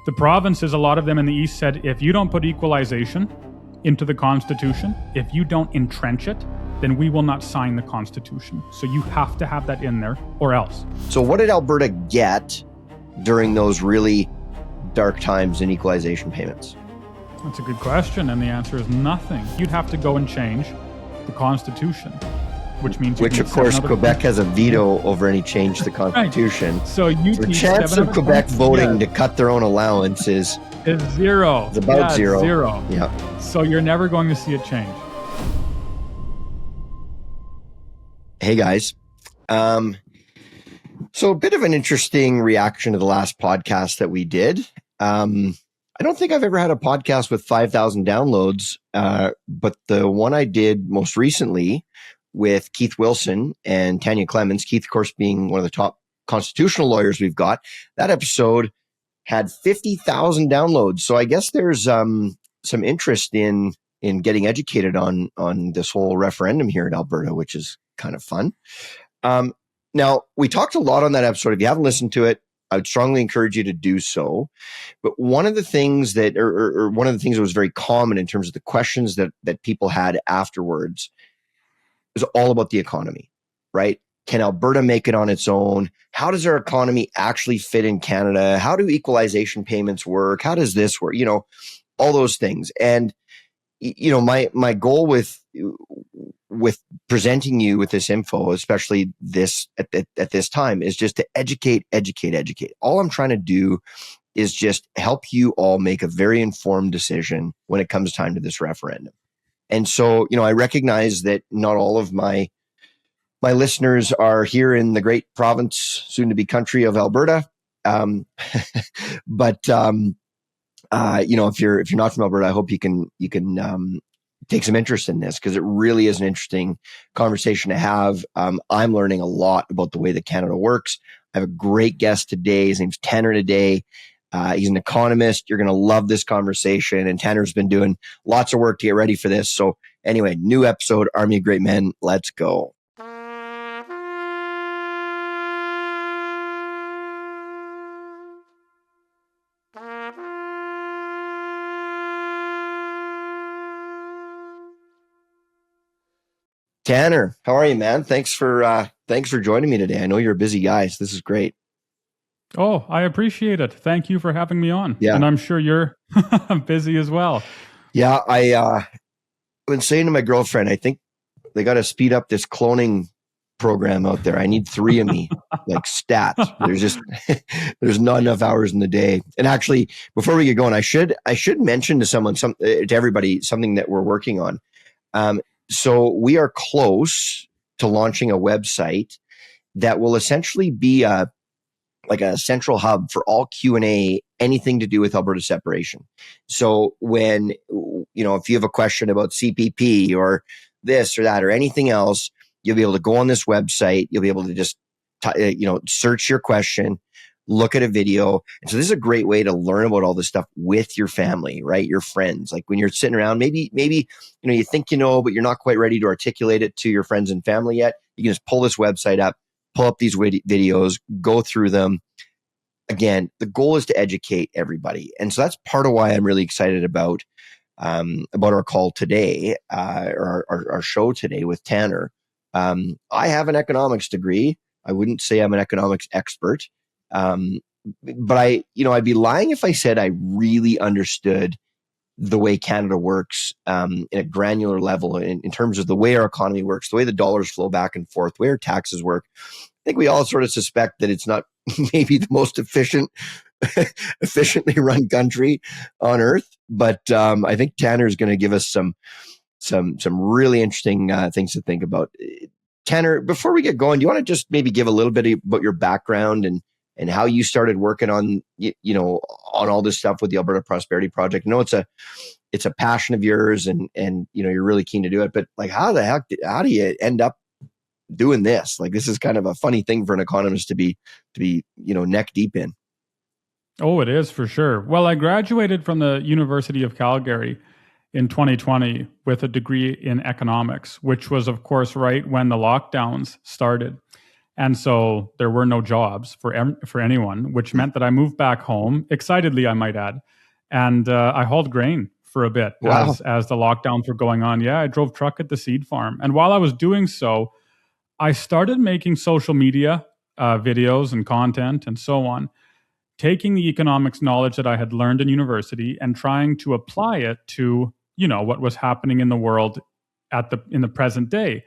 The provinces, a lot of them in the East, said, if you don't put equalization into the Constitution, if you don't entrench it, then we will not sign the Constitution. So you have to have that in there or else. So what did Alberta get during those really dark times in equalization payments? That's a good question. And the answer is nothing. You'd have to go and change the Constitution, which means... Which, of course, Quebec has a veto over any change to the Constitution. Right. So the chance of Quebec voting to cut their own allowance is zero. It's about zero. It's zero. Yeah. So you're never going to see it change. Hey, guys. So a bit of an interesting reaction to the last podcast that we did. I don't think I've ever had a podcast with 5,000 downloads, but the one I did most recently with Keith Wilson and Tanya Clemens, Keith, of course, being one of the top constitutional lawyers we've got, that episode had 50,000 downloads. So I guess there's some interest in getting educated on this whole referendum here in Alberta, which is kind of fun. Now, we talked a lot on that episode. If you haven't listened to it, I would strongly encourage you to do so. But one of the things that, or one of the things that was very common in terms of the questions that people had afterwards was all about the economy, right? Can Alberta make it on its own? How does our economy actually fit in Canada? How do equalization payments work? How does this work? All those things. And, my goal with presenting you with this info, especially this at this time, is just to educate. All I'm trying to do is just help you all make a very informed decision when it comes time to this referendum. And so, I recognize that not all of my listeners are here in the great province, soon to be country of Alberta. But if you're not from Alberta, I hope you can take some interest in this, because it really is an interesting conversation to have. I'm learning a lot about the way that Canada works. I have a great guest today. His name's Tanner Hnidey. He's an economist. You're going to love this conversation. And Tanner's been doing lots of work to get ready for this. So anyway, new episode, Army of Great Men. Let's go. Tanner, how are you, man? Thanks for joining me today. I know you're a busy guy, so this is great. Oh, I appreciate it. Thank you for having me on. Yeah. And I'm sure you're busy as well. Yeah, I've been saying to my girlfriend, I think they got to speed up this cloning program out there. I need 3 of me, like stats. There's not enough hours in the day. And actually, before we get going, I should mention to everybody something that we're working on. So we are close to launching a website that will essentially be like a central hub for all Q&A, anything to do with Alberta separation. So when, if you have a question about CPP or this or that or anything else, you'll be able to go on this website. You'll be able to just, search your question, look at a video. And so this is a great way to learn about all this stuff with your family, right? Your friends. Like when you're sitting around, maybe, you think but you're not quite ready to articulate it to your friends and family yet. You can just pull this website up, pull up these videos, go through them. Again, the goal is to educate everybody. And so that's part of why I'm really excited about our call today, or our show today with Tanner. I have an economics degree. I wouldn't say I'm an economics expert. But I'd be lying if I said I really understood the way Canada works in a granular level in terms of the way our economy works, the way the dollars flow back and forth, the way our taxes work. I think we all sort of suspect that it's not maybe the most efficiently run country on earth. But I think Tanner is going to give us some really interesting things to think about. Tanner, before we get going, do you want to just maybe give a little bit about your background and how you started working on all this stuff with the Alberta Prosperity Project? I know it's a passion of yours, and you're really keen to do it. But like, how do you end up doing this? Like, this is kind of a funny thing for an economist to be neck deep in. Oh, it is for sure. Well, I graduated from the University of Calgary in 2020 with a degree in economics, which was, of course, right when the lockdowns started. And so there were no jobs for anyone, which meant that I moved back home, excitedly, I might add. And I hauled grain for a bit Wow. as the lockdowns were going on. Yeah, I drove truck at the seed farm. And while I was doing so, I started making social media videos and content and so on, taking the economics knowledge that I had learned in university and trying to apply it to, what was happening in the world in the present day.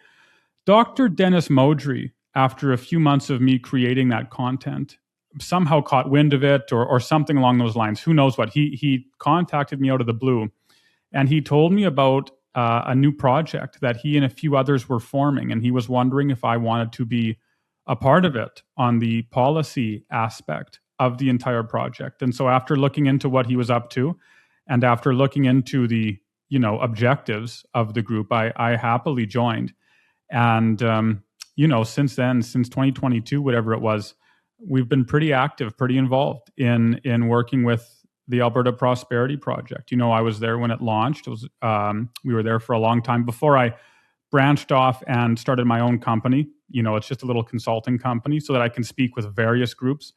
Dr. Dennis Modry, after a few months of me creating that content, somehow caught wind of it or something along those lines. Who knows what? He contacted me out of the blue, and he told me about a new project that he and a few others were forming, and he was wondering if I wanted to be a part of it on the policy aspect of the entire project. And so after looking into what he was up to, and after looking into the objectives of the group, I happily joined. And since then, since 2022, whatever it was, we've been pretty active, pretty involved in working with the Alberta Prosperity Project. I was there when it launched. It was we were there for a long time before I branched off and started my own company. It's just a little consulting company so that I can speak with various groups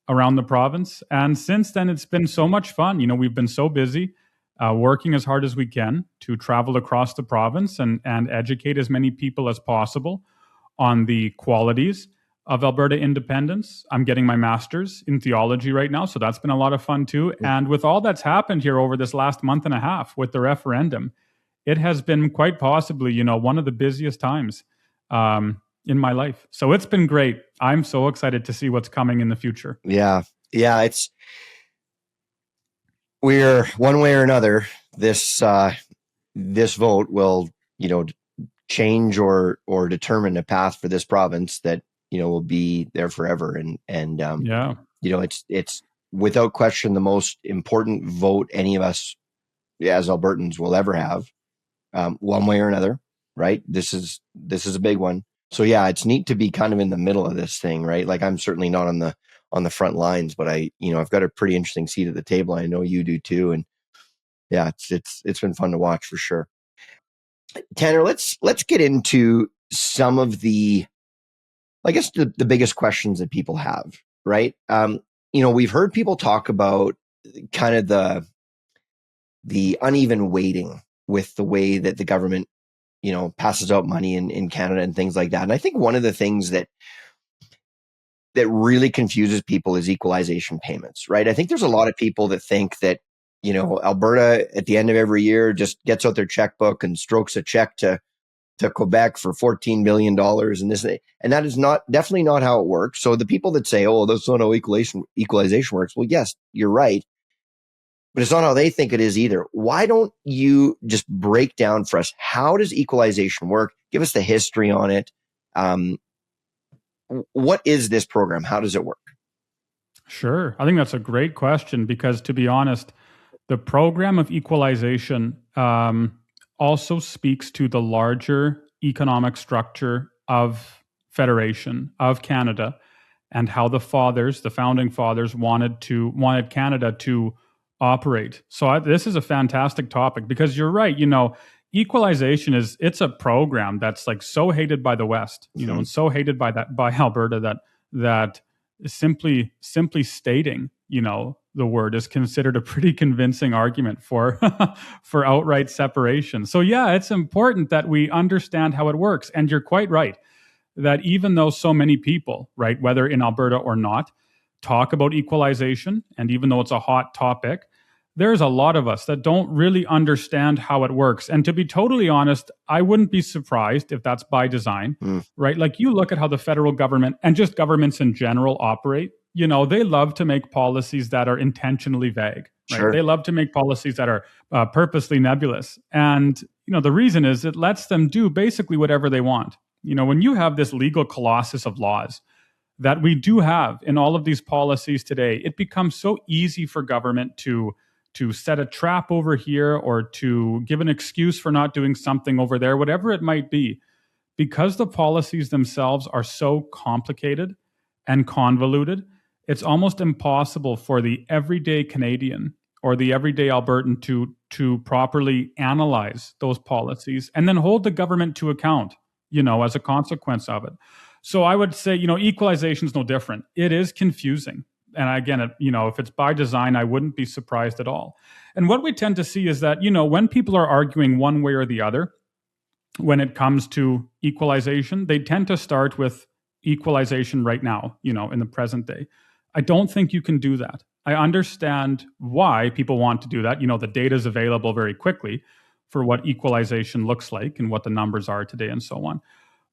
around the province. And since then, it's been so much fun. We've been so busy working as hard as we can to travel across the province and educate as many people as possible on the qualities of Alberta independence. I'm getting my master's in theology right now, so that's been a lot of fun too. And with all that's happened here over this last month and a half with the referendum, it has been quite possibly, one of the busiest times in my life. So it's been great. I'm so excited to see what's coming in the future. Yeah. We're one way or another, this vote will, change or determine a path for this province that, will be there forever. And it's without question the most important vote any of us as Albertans will ever have, one way or another, right? This is a big one. So yeah, it's neat to be kind of in the middle of this thing, right? Like I'm certainly not on the front lines, but I've got a pretty interesting seat at the table. I know you do too. And yeah, it's been fun to watch for sure. Tanner, let's get into some of the, I guess the biggest questions that people have, right? We've heard people talk about kind of the uneven weighting with the way that the government, passes out money in Canada and things like that. And I think one of the things that really confuses people is equalization payments, right? I think there's a lot of people that think that, Alberta at the end of every year just gets out their checkbook and strokes a check to Quebec for $14 million and this, and that is definitely not how it works. So the people that say, oh, that's not how equalization works. Well, yes, you're right, but it's not how they think it is either. Why don't you just break down for us, how does equalization work? Give us the history on it. What is this program? How does it work? Sure. I think that's a great question because, to be honest, the program of equalization also speaks to the larger economic structure of Federation of Canada and how the founding fathers wanted Canada to operate. So this is a fantastic topic because you're right. Equalization it's a program that's like so hated by the West, and so hated by Alberta that simply stating, the word is considered a pretty convincing argument for outright separation. So yeah, it's important that we understand how it works. And you're quite right that even though so many people, right, whether in Alberta or not, talk about equalization, and even though it's a hot topic, there's a lot of us that don't really understand how it works. And to be totally honest, I wouldn't be surprised if that's by design, right? Like you look at how the federal government and just governments in general operate, they love to make policies that are intentionally vague, right? Sure. They love to make policies that are purposely nebulous. And, the reason is it lets them do basically whatever they want. When you have this legal colossus of laws that we do have in all of these policies today, it becomes so easy for government to set a trap over here or to give an excuse for not doing something over there, whatever it might be, because the policies themselves are so complicated and convoluted, it's almost impossible for the everyday Canadian or the everyday Albertan to properly analyze those policies and then hold the government to account, as a consequence of it. So I would say, equalization is no different. It is confusing. And again, if it's by design, I wouldn't be surprised at all. And what we tend to see is that, when people are arguing one way or the other, when it comes to equalization, they tend to start with equalization right now, in the present day. I don't think you can do that. I understand why people want to do that. The data is available very quickly for what equalization looks like and what the numbers are today and so on.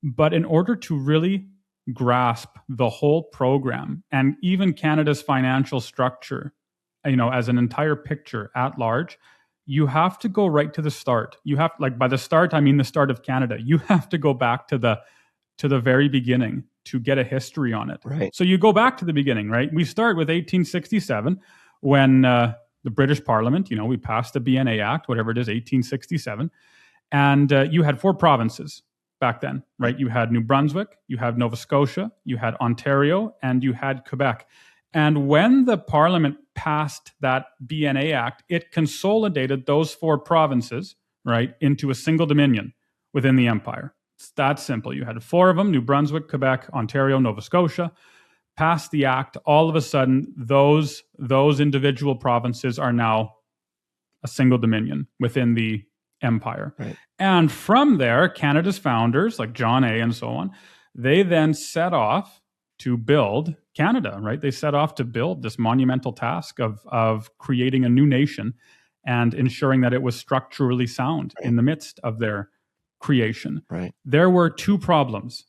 But in order to really grasp the whole program and even Canada's financial structure, as an entire picture at large, you have to go right to the start. You have, by the start, I mean the start of Canada. You have to go back to the very beginning to get a history on it. Right. So you go back to the beginning, right? We start with 1867 when the British Parliament, we passed the BNA Act, whatever it is, 1867. And you had 4 provinces back then, right? You had New Brunswick, you had Nova Scotia, you had Ontario, and you had Quebec. And when the Parliament passed that BNA Act, it consolidated those 4 provinces, right, into a single dominion within the empire. It's that simple. You had 4 of them, New Brunswick, Quebec, Ontario, Nova Scotia. Passed the act, all of a sudden, those individual provinces are now a single dominion within the empire. Right. And from there, Canada's founders, like John A. and so on, they then set off to build Canada, right? They set off to build this monumental task of creating a new nation and ensuring that it was structurally sound in the midst of their creation. Right. There were 2 problems.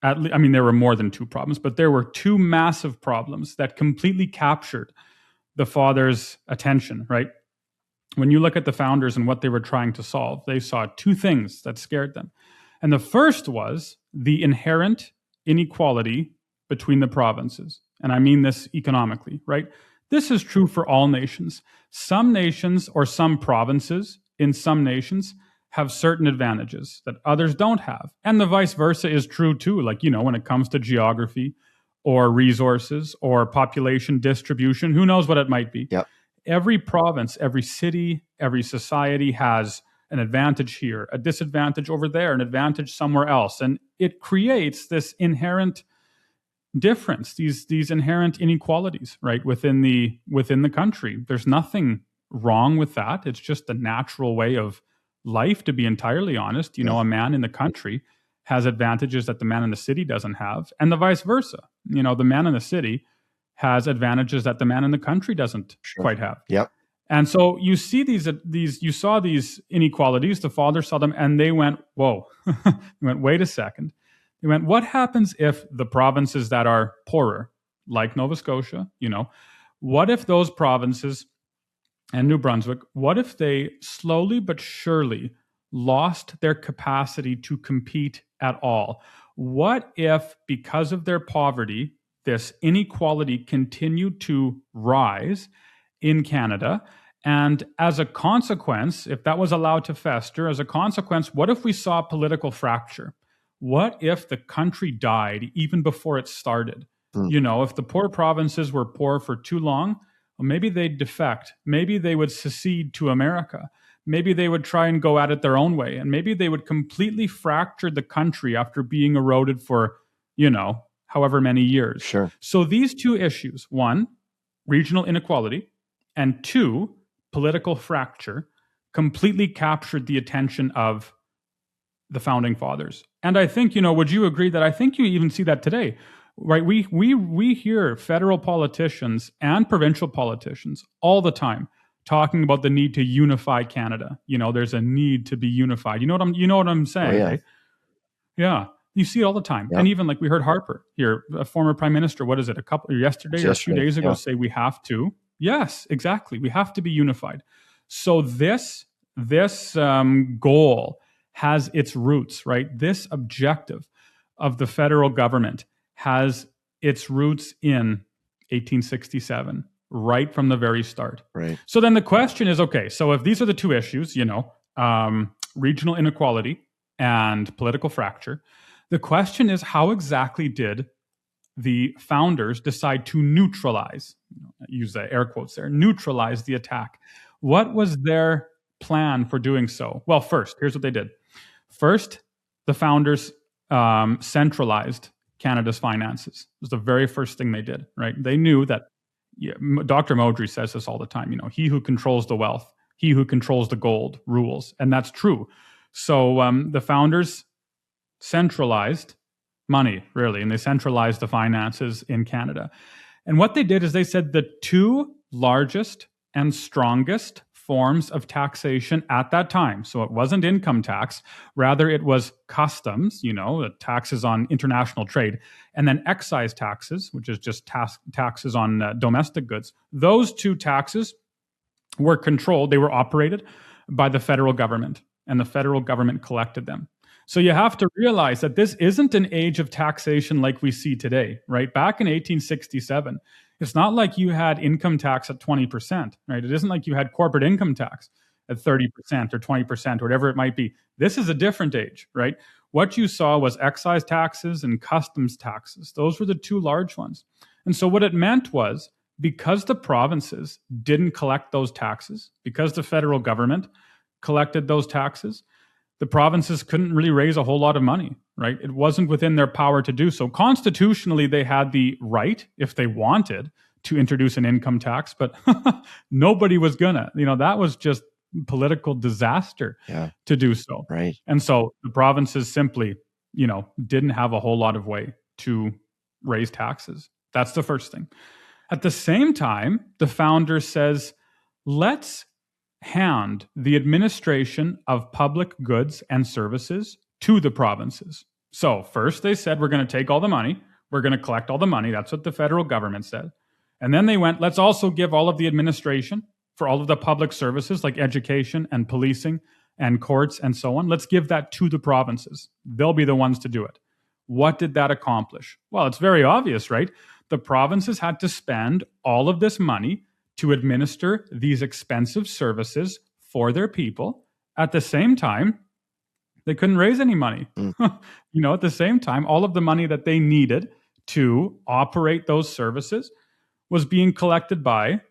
There were more than 2 problems, but there were 2 massive problems that completely captured the fathers' attention, right? When you look at the founders and what they were trying to solve, they saw 2 things that scared them. And the first was the inherent inequality between the provinces. And I mean this economically, right? This is true for all nations. Some nations or some provinces in some nations have certain advantages that others don't have. And the vice versa is true too. When it comes to geography or resources or population distribution, who knows what it might be. Yep. Every province, every city, every society has an advantage here, a disadvantage over there, an advantage somewhere else. And it creates this inherent difference, these inherent inequalities, right, within the country. There's nothing wrong with that. It's just the natural way of life, to be entirely honest. A man in the country has advantages that the man in the city doesn't have, and the vice versa. The man in the city has advantages that the man in the country doesn't quite have. Yep. And so you see you saw these inequalities. The fathers saw them, and they went, "Whoa!" They went, "Wait a second." They went, "What happens if the provinces that are poorer, like Nova Scotia, what if those provinces and New Brunswick, what if they slowly but surely lost their capacity to compete at all? What if, because of their poverty, this inequality continued to rise in Canada? And as a consequence, if that was allowed to fester, as a consequence, what if we saw political fracture? What if the country died even before it started? If the poor provinces were poor for too long, well, maybe they'd defect. Maybe they would secede to America. Maybe they would try and go at it their own way. And maybe they would completely fracture the country after being eroded for, however many years." Sure. So these 2 issues, 1, regional inequality, and 2, political fracture, completely captured the attention of the founding fathers. And I think, would you agree that I think you even see that today, right? We hear federal politicians and provincial politicians all the time talking about the need to unify Canada. There's a need to be unified. You know what I'm saying? Oh, yeah. Right? Yeah. You see it all the time. Yep. And even we heard Harper here, a former prime minister, what is it, yesterday or 2 days ago, say we have to. Yes, exactly. We have to be unified. So this goal has its roots, right? This objective of the federal government has its roots in 1867, right from the very start. Right. So then the question is, okay, so if these are the 2 issues, regional inequality and political fracture, the question is, how exactly did the founders decide to neutralize, use the air quotes there, neutralize the attack? What was their plan for doing so? Well, first, here's what they did. First, the founders centralized Canada's finances. It was the very first thing they did, right? They knew that, Dr. Modry says this all the time, he who controls the wealth, he who controls the gold rules. And that's true. So the founders centralized money, really, and they centralized the finances in Canada. And what they did is they said the two largest and strongest forms of taxation at that time. So it wasn't income tax, rather it was customs, the taxes on international trade, and then excise taxes, which is just taxes on domestic goods. Those two taxes were controlled, they were operated by the federal government, and the federal government collected them. So you have to realize that this isn't an age of taxation like we see today, right? Back in 1867, it's not like you had income tax at 20%, right? It isn't like you had corporate income tax at 30% or 20%, or whatever it might be. This is a different age, right? What you saw was excise taxes and customs taxes. Those were the two large ones. And so what it meant was, because the provinces didn't collect those taxes, because the federal government collected those taxes, the provinces couldn't really raise a whole lot of money, right? It wasn't within their power to do so. Constitutionally, they had the right, if they wanted, to introduce an income tax, but nobody was gonna. That was just political disaster to do so. Right. And so the provinces simply, didn't have a whole lot of way to raise taxes. That's the first thing. At the same time, the founder says, let's hand the administration of public goods and services to the provinces. So first they said, we're going to take all the money. We're going to collect all the money. That's what the federal government said. And then they went, let's also give all of the administration for all of the public services like education and policing and courts and so on. Let's give that to the provinces. They'll be the ones to do it. What did that accomplish? Well, it's very obvious, right? The provinces had to spend all of this money to administer these expensive services for their people. At the same time, they couldn't raise any money. At the same time, all of the money that they needed to operate those services was being collected by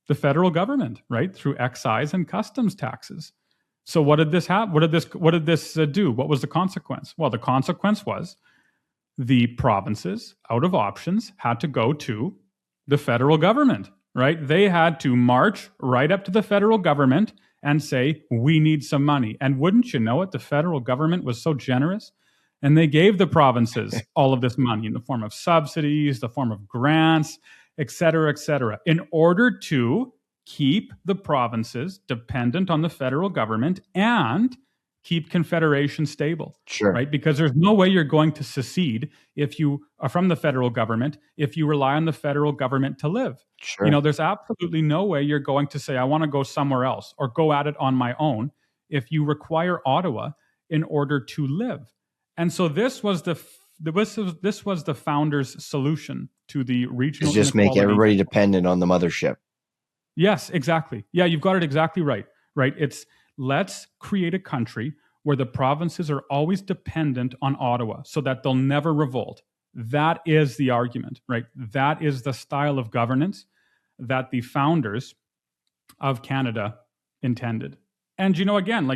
the federal government, right? Through excise and customs taxes. So what did this have? What did this do? What was the consequence? Well, the consequence was the provinces, out of options, had to go to the federal government, right? They had to march right up to the federal government and say, we need some money. And wouldn't you know it, the federal government was so generous, and they gave the provinces all of this money in the form of subsidies, the form of grants, et cetera, in order to keep the provinces dependent on the federal government and keep Confederation stable, right? Because there's no way you're going to secede if you are from the federal government, if you rely on the federal government to live. There's absolutely no way you're going to say, I want to go somewhere else or go at it on my own if you require Ottawa in order to live. And so this was the founders' solution to the regional inequality. Just make everybody dependent on the mothership. Yes, exactly. Yeah, you've got it exactly right. Right? It's, let's create a country where the provinces are always dependent on Ottawa so that they'll never revolt. That is the argument, right? That is the style of governance that the founders of Canada intended. And, again,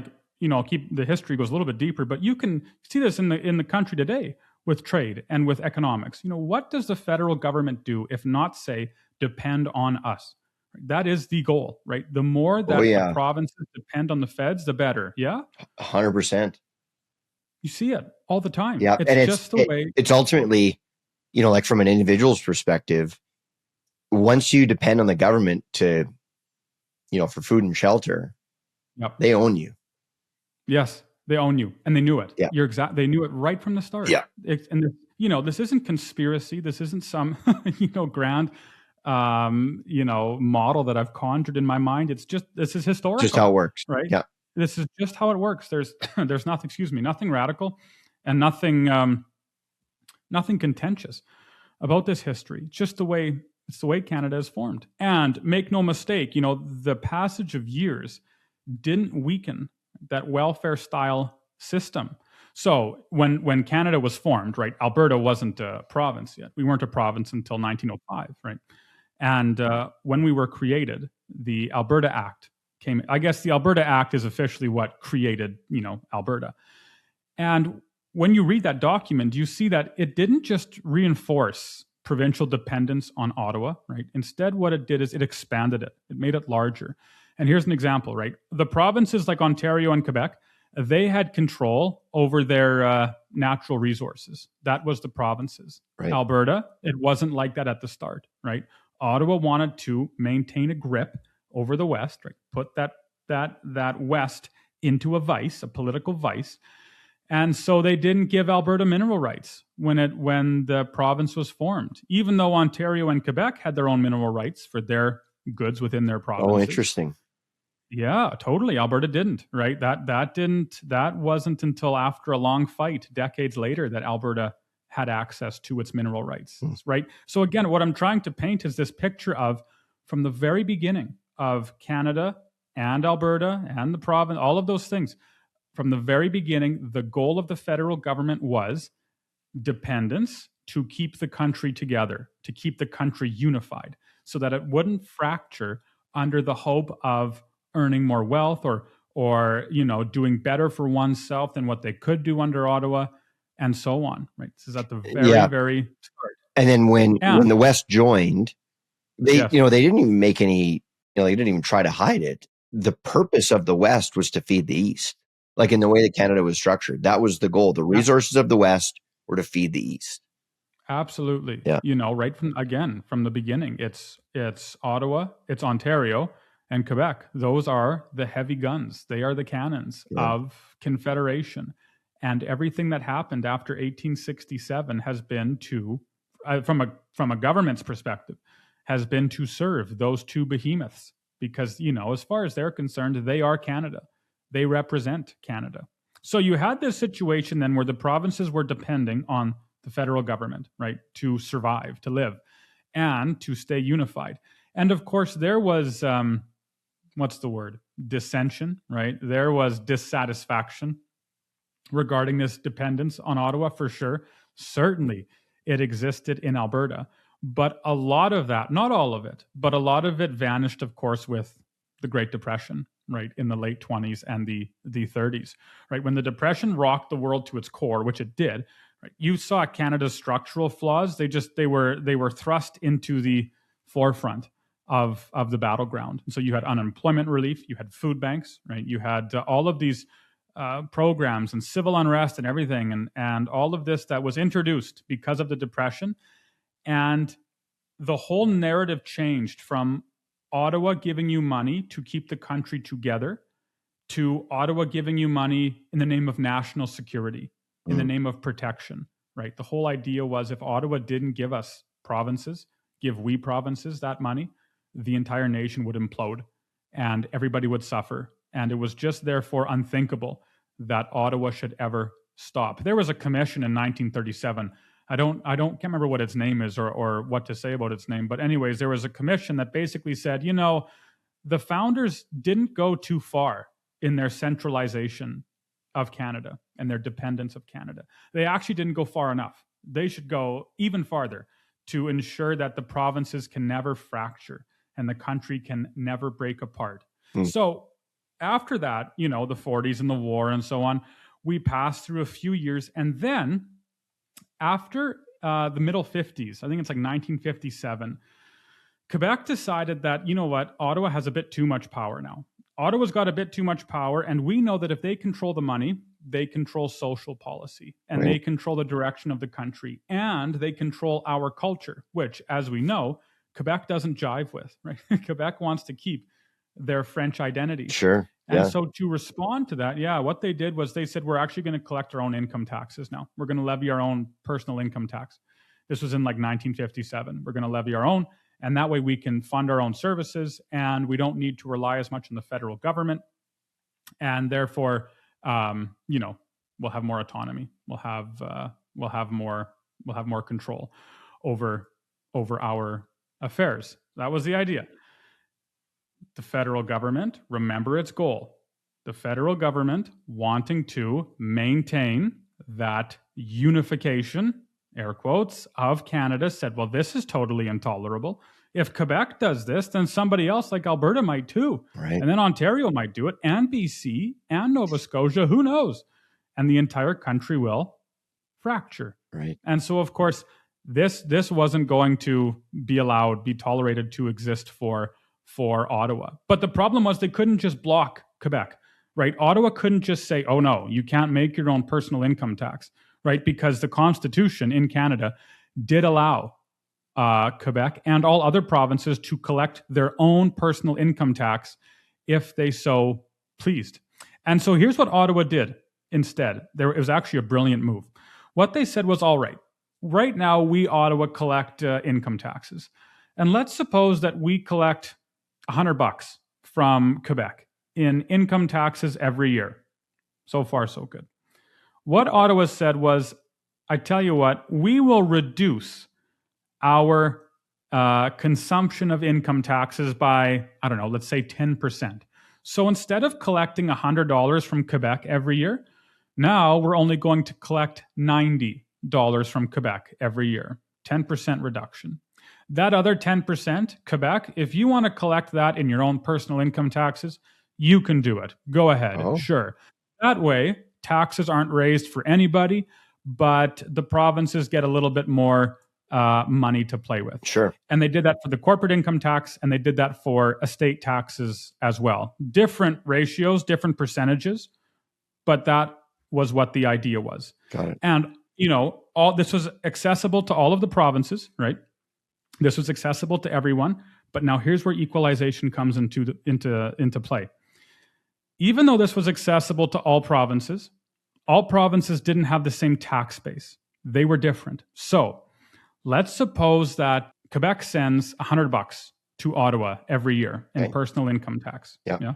keep the history goes a little bit deeper, but you can see this in the country today with trade and with economics. What does the federal government do if not say, depend on us? That is the goal, right? The more that the provinces depend on the feds, the better. Yeah? 100%. You see it all the time. Yeah. It's just the way. It's ultimately, like from an individual's perspective, once you depend on the government to, for food and shelter, they own you. Yes, they own you. And they knew it. Yeah. They knew it right from the start. Yeah. This isn't conspiracy. This isn't some, grand model that I've conjured in my mind. It's just, this is historical. Just how it works. Right? Yeah. This is just how it works. There's nothing radical and nothing contentious about this history. It's just the way Canada is formed. And make no mistake, the passage of years didn't weaken that welfare style system. So when Canada was formed, right, Alberta wasn't a province yet. We weren't a province until 1905, right? And when we were created, the Alberta Act came. I guess the Alberta Act is officially what created, Alberta. And when you read that document, you see that it didn't just reinforce provincial dependence on Ottawa, right? Instead, what it did is it expanded it. It made it larger. And here's an example, right? The provinces like Ontario and Quebec, they had control over their natural resources. That was the provinces. Right. Alberta, it wasn't like that at the start, right? Ottawa wanted to maintain a grip over the West, right? Put that West into a vice, a political vice. And so they didn't give Alberta mineral rights when the province was formed, even though Ontario and Quebec had their own mineral rights for their goods within their provinces. Oh, interesting. Yeah, totally. Alberta didn't, right? That wasn't until after a long fight, decades later, that Alberta had access to its mineral rights, right? So again, what I'm trying to paint is this picture of, from the very beginning of Canada and Alberta and the province, all of those things, from the very beginning, the goal of the federal government was dependence to keep the country together, to keep the country unified, so that it wouldn't fracture under the hope of earning more wealth or doing better for oneself than what they could do under Ottawa, and so on. Right? This is at the very start. And then when the West joined, they they didn't even make any. They didn't even try to hide it. The purpose of the West was to feed the East. Like in the way that Canada was structured, that was the goal. The resources of the West were to feed the East. Absolutely. Yeah. Right from the beginning, it's Ottawa, it's Ontario, and Quebec. Those are the heavy guns. They are the cannons of Confederation. And everything that happened after 1867 has been to, from a government's perspective, has been to serve those two behemoths. Because, as far as they're concerned, they are Canada. They represent Canada. So you had this situation then where the provinces were depending on the federal government, right, to survive, to live, and to stay unified. And of course, there was, dissension, right? There was dissatisfaction regarding this dependence on Ottawa, for sure. Certainly, it existed in Alberta. But a lot of that, not all of it, but a lot of it vanished, of course, with the Great Depression, right, in the late 20s and the 30s, right? When the Depression rocked the world to its core, which it did, right, you saw Canada's structural flaws. They were thrust into the forefront of the battleground. And so you had unemployment relief, you had food banks, right? You had all of these programs and civil unrest and everything, and all of this that was introduced because of the Depression. And the whole narrative changed from Ottawa giving you money to keep the country together to Ottawa giving you money in the name of national security, in the name of protection, right? The whole idea was, if Ottawa didn't give us provinces, give we provinces that money, the entire nation would implode and everybody would suffer. And it was just therefore unthinkable that Ottawa should ever stop. There was a commission in 1937. Can't remember what its name is or what to say about its name. But anyways, there was a commission that basically said, the founders didn't go too far in their centralization of Canada and their dependence of Canada. They actually didn't go far enough. They should go even farther to ensure that the provinces can never fracture and the country can never break apart. So after that, the 40s and the war and so on, we passed through a few years, and then after the middle 50s, I think it's like 1957, Quebec decided that, Ottawa has a bit too much power now. Ottawa's got a bit too much power, and we know that if they control the money, they control social policy, and they control the direction of the country, and they control our culture, which, as we know, Quebec doesn't jive with, right? Quebec wants to keep their French identity. Sure. And so to respond to that, what they did was they said, we're actually going to collect our own income taxes now. We're going to levy our own personal income tax. This was in like 1957. We're going to levy our own, and that way we can fund our own services, and we don't need to rely as much on the federal government. And therefore, we'll have more autonomy. We'll have more control over our affairs. That was the idea. The federal government, remember its goal. The federal government wanting to maintain that unification, air quotes, of Canada, said, well, this is totally intolerable. If Quebec does this, then somebody else like Alberta might too. Right. And then Ontario might do it, and BC, and Nova Scotia, who knows? And the entire country will fracture. Right. And so, of course, this wasn't going to be tolerated to exist for Ottawa. But the problem was they couldn't just block Quebec, right? Ottawa couldn't just say, oh no, you can't make your own personal income tax, right? Because the Constitution in Canada did allow Quebec and all other provinces to collect their own personal income tax if they so pleased. And so here's what Ottawa did instead. It was actually a brilliant move. What they said was, all right now we, Ottawa, collect income taxes. And let's suppose that we collect $100 from Quebec in income taxes every year. So far, so good. What Ottawa said was, I tell you what, we will reduce our consumption of income taxes by, I don't know, let's say 10%. So instead of collecting $100 from Quebec every year, now we're only going to collect $90 from Quebec every year, 10% reduction. That other 10%, Quebec, if you want to collect that in your own personal income taxes, you can do it. Go ahead, sure. That way, taxes aren't raised for anybody, but the provinces get a little bit more money to play with. Sure. And they did that for the corporate income tax, and they did that for estate taxes as well. Different ratios, different percentages, but that was what the idea was. Got it. And, you know, all this was accessible to all of the provinces, right? This was accessible to everyone. But now here's where equalization comes into play. Even though this was accessible to all provinces didn't have the same tax base. They were different. So let's suppose that Quebec sends $100 to Ottawa every year in personal income tax. Yeah.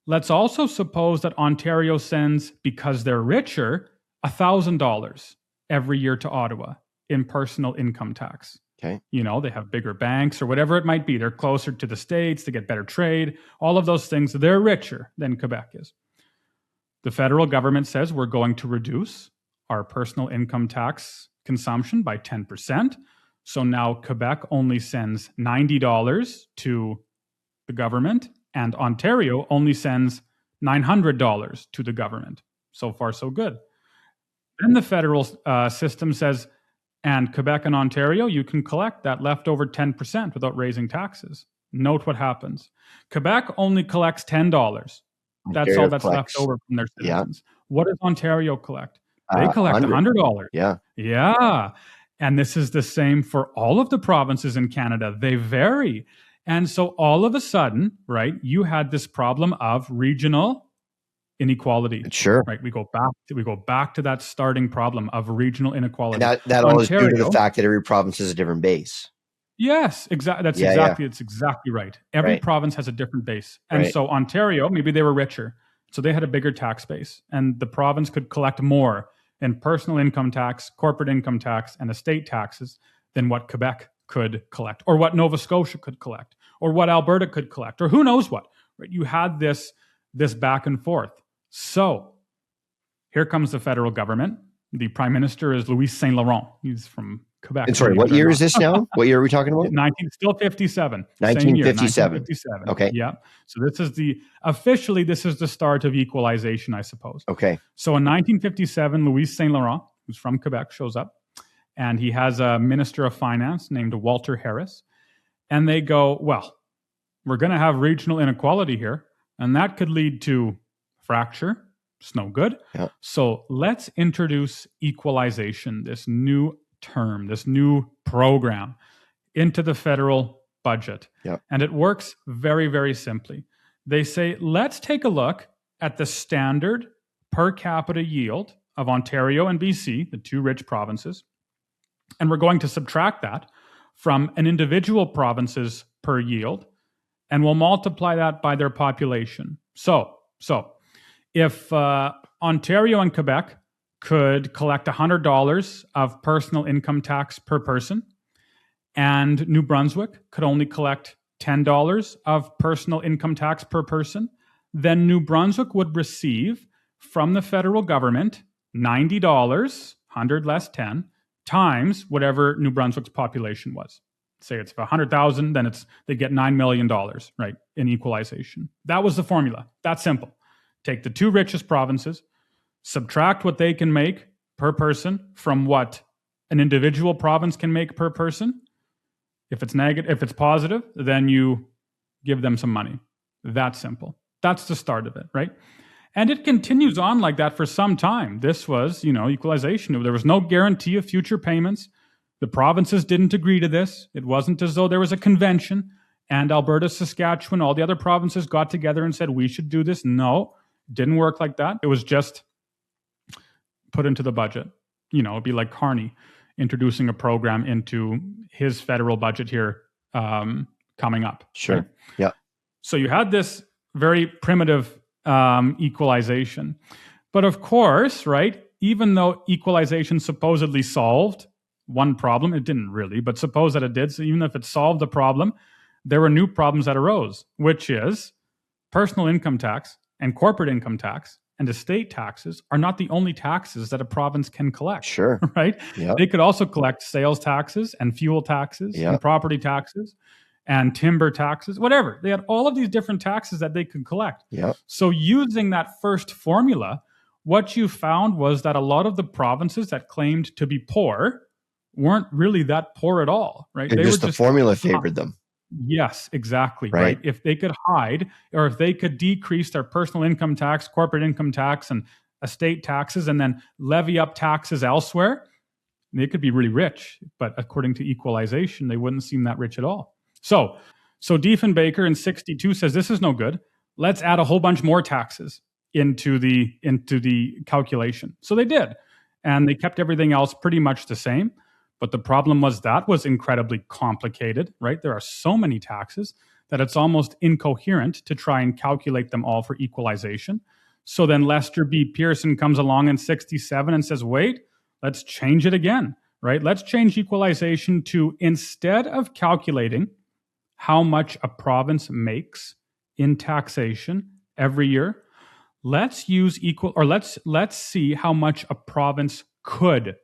Let's also suppose that Ontario sends, because they're richer, $1,000 every year to Ottawa in personal income tax. Okay. You know, they have bigger banks or whatever it might be. They're closer to the States, they get better trade, all of those things. They're richer than Quebec is. The federal government says we're going to reduce our personal income tax consumption by 10%. So now Quebec only sends $90 to the government, and Ontario only sends $900 to the government. So far, so good. Then the federal system says, and Quebec and Ontario, you can collect that leftover 10% without raising taxes. Note what happens. Quebec only collects $10. That's all that's left over from their citizens. Yeah. What does Ontario collect? They collect $100. Yeah. Yeah. And this is the same for all of the provinces in Canada. They vary. And so all of a sudden, right, you had this problem of regional inequality. Sure. Right. We go back to that starting problem of regional inequality. And that all is due to the fact that every province has a different base. Yes, exactly. That's exactly right. Every province has a different base. And so Ontario, maybe they were richer. So they had a bigger tax base, and the province could collect more in personal income tax, corporate income tax, and estate taxes than what Quebec could collect, or what Nova Scotia could collect, or what Alberta could collect, or who knows what. Right? You had this back and forth. So here comes the federal government. The prime minister is Louis Saint Laurent. He's from Quebec. And sorry, what year is this now? What year are we talking about? 1957. 1957. Okay. Yeah. So this is officially the start of equalization, I suppose. Okay. So in 1957, Louis Saint Laurent, who's from Quebec, shows up, and he has a minister of finance named Walter Harris. And they go, well, we're going to have regional inequality here, and that could lead to fracture. It's no good. Yeah. So let's introduce equalization, this new term, this new program, into the federal budget. Yeah. And it works very, very simply. They say, let's take a look at the standard per capita yield of Ontario and BC, the two rich provinces, and we're going to subtract that from an individual province's per yield, and we'll multiply that by their population. So if Ontario and Quebec could collect $100 of personal income tax per person, and New Brunswick could only collect $10 of personal income tax per person, then New Brunswick would receive from the federal government $90, 100 less 10, times whatever New Brunswick's population was. Say it's 100,000, then they get $9 million, right, in equalization. That was the formula. That's simple. Take the two richest provinces, subtract what they can make per person from what an individual province can make per person. If it's negative, if it's positive, then you give them some money. That's simple. That's the start of it, right? And it continues on like that for some time. This was, equalization. There was no guarantee of future payments. The provinces didn't agree to this. It wasn't as though there was a convention and Alberta, Saskatchewan, all the other provinces got together and said, we should do this. No, it didn't work like that. It was just put into the budget. It'd be like Carney introducing a program into his federal budget here coming up. Sure. Right? Yeah. So you had this very primitive equalization. But of course, right, even though equalization supposedly solved one problem, it didn't really, but suppose that it did. So even if it solved the problem, there were new problems that arose, which is personal income tax and corporate income tax and estate taxes are not the only taxes that a province can collect. Sure. Right? Yep. They could also collect sales taxes and fuel taxes and property taxes and timber taxes, whatever. They had all of these different taxes that they could collect. Yep. So using that first formula, what you found was that a lot of the provinces that claimed to be poor weren't really that poor at all, right? They just the formula favored them. Yes, exactly. Right. If they could hide or if they could decrease their personal income tax, corporate income tax, and estate taxes, and then levy up taxes elsewhere, they could be really rich. But according to equalization, they wouldn't seem that rich at all. So Diefenbaker in 62 says this is no good. Let's add a whole bunch more taxes into the calculation. So they did, and they kept everything else pretty much the same. But the problem was that was incredibly complicated, right? There are so many taxes that it's almost incoherent to try and calculate them all for equalization. So then Lester B. Pearson comes along in 67 and says, wait, let's change it again, right? Let's change equalization to, instead of calculating how much a province makes in taxation every year, let's use let's see how much a province could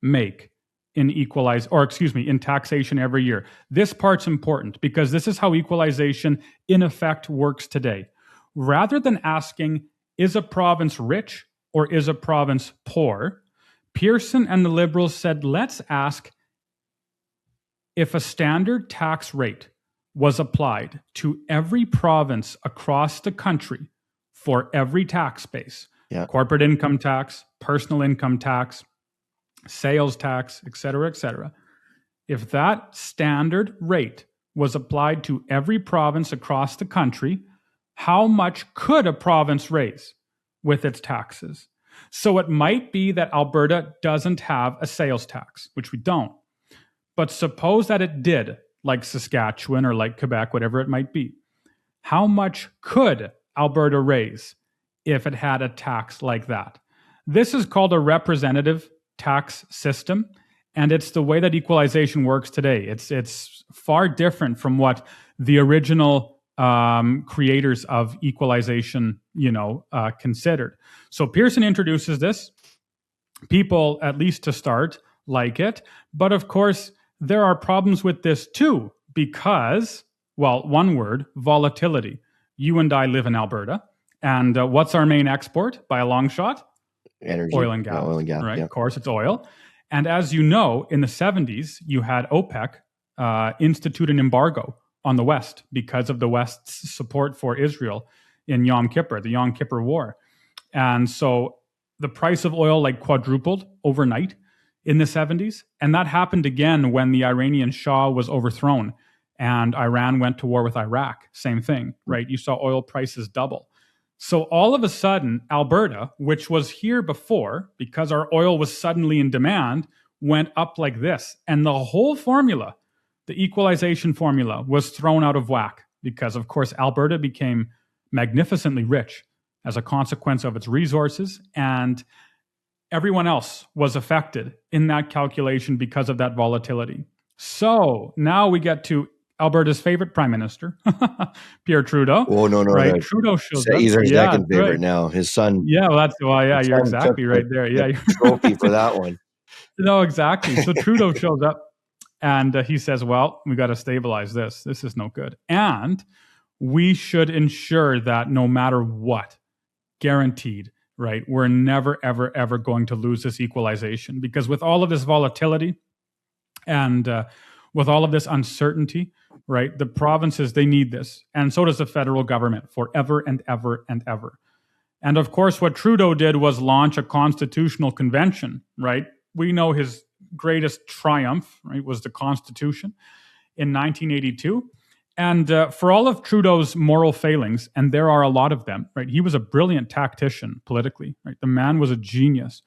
make in taxation every year. This part's important because this is how equalization in effect works today. Rather than asking, is a province rich or is a province poor, Pearson and the Liberals said, let's ask if a standard tax rate was applied to every province across the country for every tax base, corporate income tax, personal income tax, sales tax, et cetera, if that standard rate was applied to every province across the country, how much could a province raise with its taxes? So it might be that Alberta doesn't have a sales tax, which we don't. But suppose that it did, like Saskatchewan or like Quebec, whatever it might be. How much could Alberta raise if it had a tax like that? This is called a representative tax system, and it's the way that equalization works today. It's far different from what the original creators of equalization, considered. So Pearson introduces this. People, at least to start, like it, but of course there are problems with this too because, well, one word, volatility. You and I live in Alberta, and what's our main export by a long shot? Energy. Oil and gas. Oil and gas, right? Of course, it's oil. And as you know, in the 70s, you had OPEC institute an embargo on the West because of the West's support for Israel in Yom Kippur, the Yom Kippur War. And so the price of oil quadrupled overnight in the 70s. And that happened again when the Iranian Shah was overthrown and Iran went to war with Iraq. Same thing, right? You saw oil prices double. So all of a sudden, Alberta, which was here before because our oil was suddenly in demand, went up like this. And the whole formula, the equalization formula, was thrown out of whack because, of course, Alberta became magnificently rich as a consequence of its resources. And everyone else was affected in that calculation because of that volatility. So now we get to Alberta's favorite prime minister, Pierre Trudeau. Oh, no. Right? Trudeau shows up. He's our second favorite now. His son. Yeah, well, you're exactly right there. Yeah, trophy for that one. No, exactly. So Trudeau shows up and he says, well, we got to stabilize this. This is no good. And we should ensure that no matter what, guaranteed, right, we're never, ever, ever going to lose this equalization, because with all of this volatility and with all of this uncertainty, right, the provinces, they need this. And so does the federal government forever and ever and ever. And of course, what Trudeau did was launch a constitutional convention, right? We know his greatest triumph, right, was the Constitution in 1982. And for all of Trudeau's moral failings, and there are a lot of them, right? He was a brilliant tactician politically, right? The man was a genius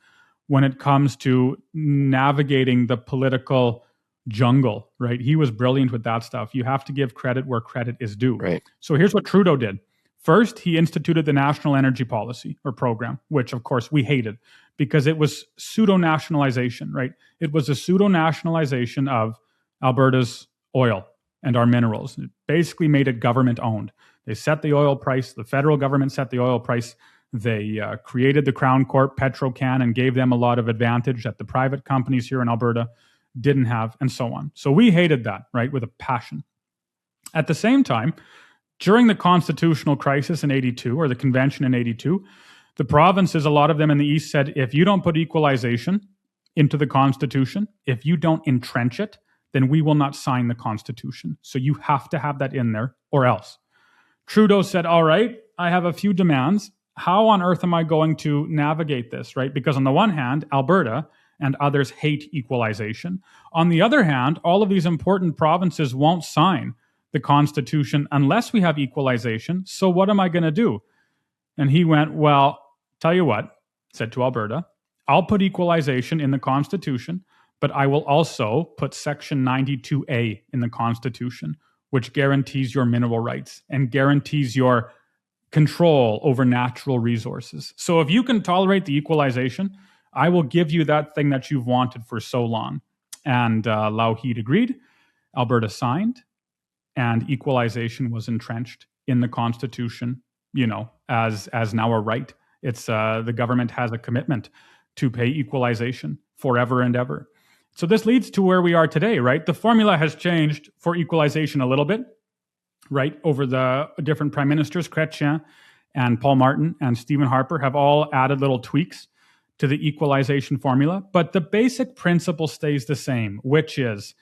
when it comes to navigating the political jungle, right? He was brilliant with that stuff. You have to give credit where credit is due. Right. So here's what Trudeau did. First, he instituted the National Energy Policy or program, which of course we hated because it was pseudo-nationalization, right? It was a pseudo-nationalization of Alberta's oil and our minerals. It basically made it government owned. They set the oil price. The federal government set the oil price. They created the Crown Corp, Petro-Can, and gave them a lot of advantage that the private companies here in Alberta didn't have, and so on. So we hated that, right, with a passion. At the same time, during the constitutional crisis in 82, or the convention in 82, the provinces, a lot of them in the East said, if you don't put equalization into the Constitution, if you don't entrench it, then we will not sign the Constitution. So you have to have that in there or else. Trudeau said, all right, I have a few demands. How on earth am I going to navigate this, right? Because on the one hand, Alberta and others hate equalization. On the other hand, all of these important provinces won't sign the Constitution unless we have equalization. So what am I going to do? And he went, well, tell you what, said to Alberta, I'll put equalization in the Constitution, but I will also put Section 92A in the Constitution, which guarantees your mineral rights and guarantees your control over natural resources. So if you can tolerate the equalization, I will give you that thing that you've wanted for so long. And Lougheed agreed. Alberta signed. And equalization was entrenched in the Constitution, as now a right. It's the government has a commitment to pay equalization forever and ever. So this leads to where we are today, right? The formula has changed for equalization a little bit, right? Over the different prime ministers, Chrétien and Paul Martin and Stephen Harper have all added little tweaks to the equalization formula. But the basic principle stays the same, which is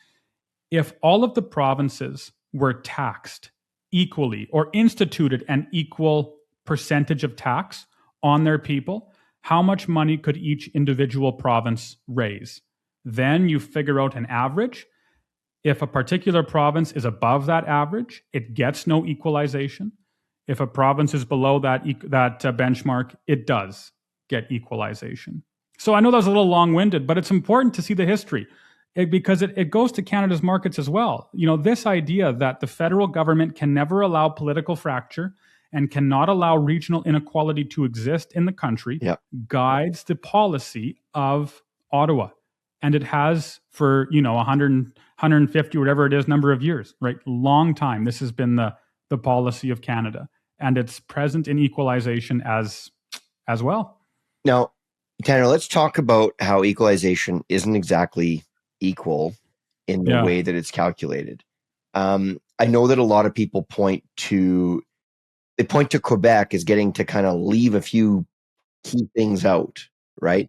if all of the provinces were taxed equally or instituted an equal percentage of tax on their people, how much money could each individual province raise? Then you figure out an average. If a particular province is above that average, it gets no equalization. If a province is below that benchmark, it does get equalization. So I know that was a little long-winded, but it's important to see the history. Because it goes to Canada's markets as well. This idea that the federal government can never allow political fracture and cannot allow regional inequality to exist in the country guides the policy of Ottawa. And it has for, 100, 150, whatever it is, number of years, right? Long time. This has been the policy of Canada. And it's present in equalization as well. Now, Tanner, let's talk about how equalization isn't exactly equal in the way that it's calculated. I know that a lot of people point to Quebec as getting to kind of leave a few key things out, right?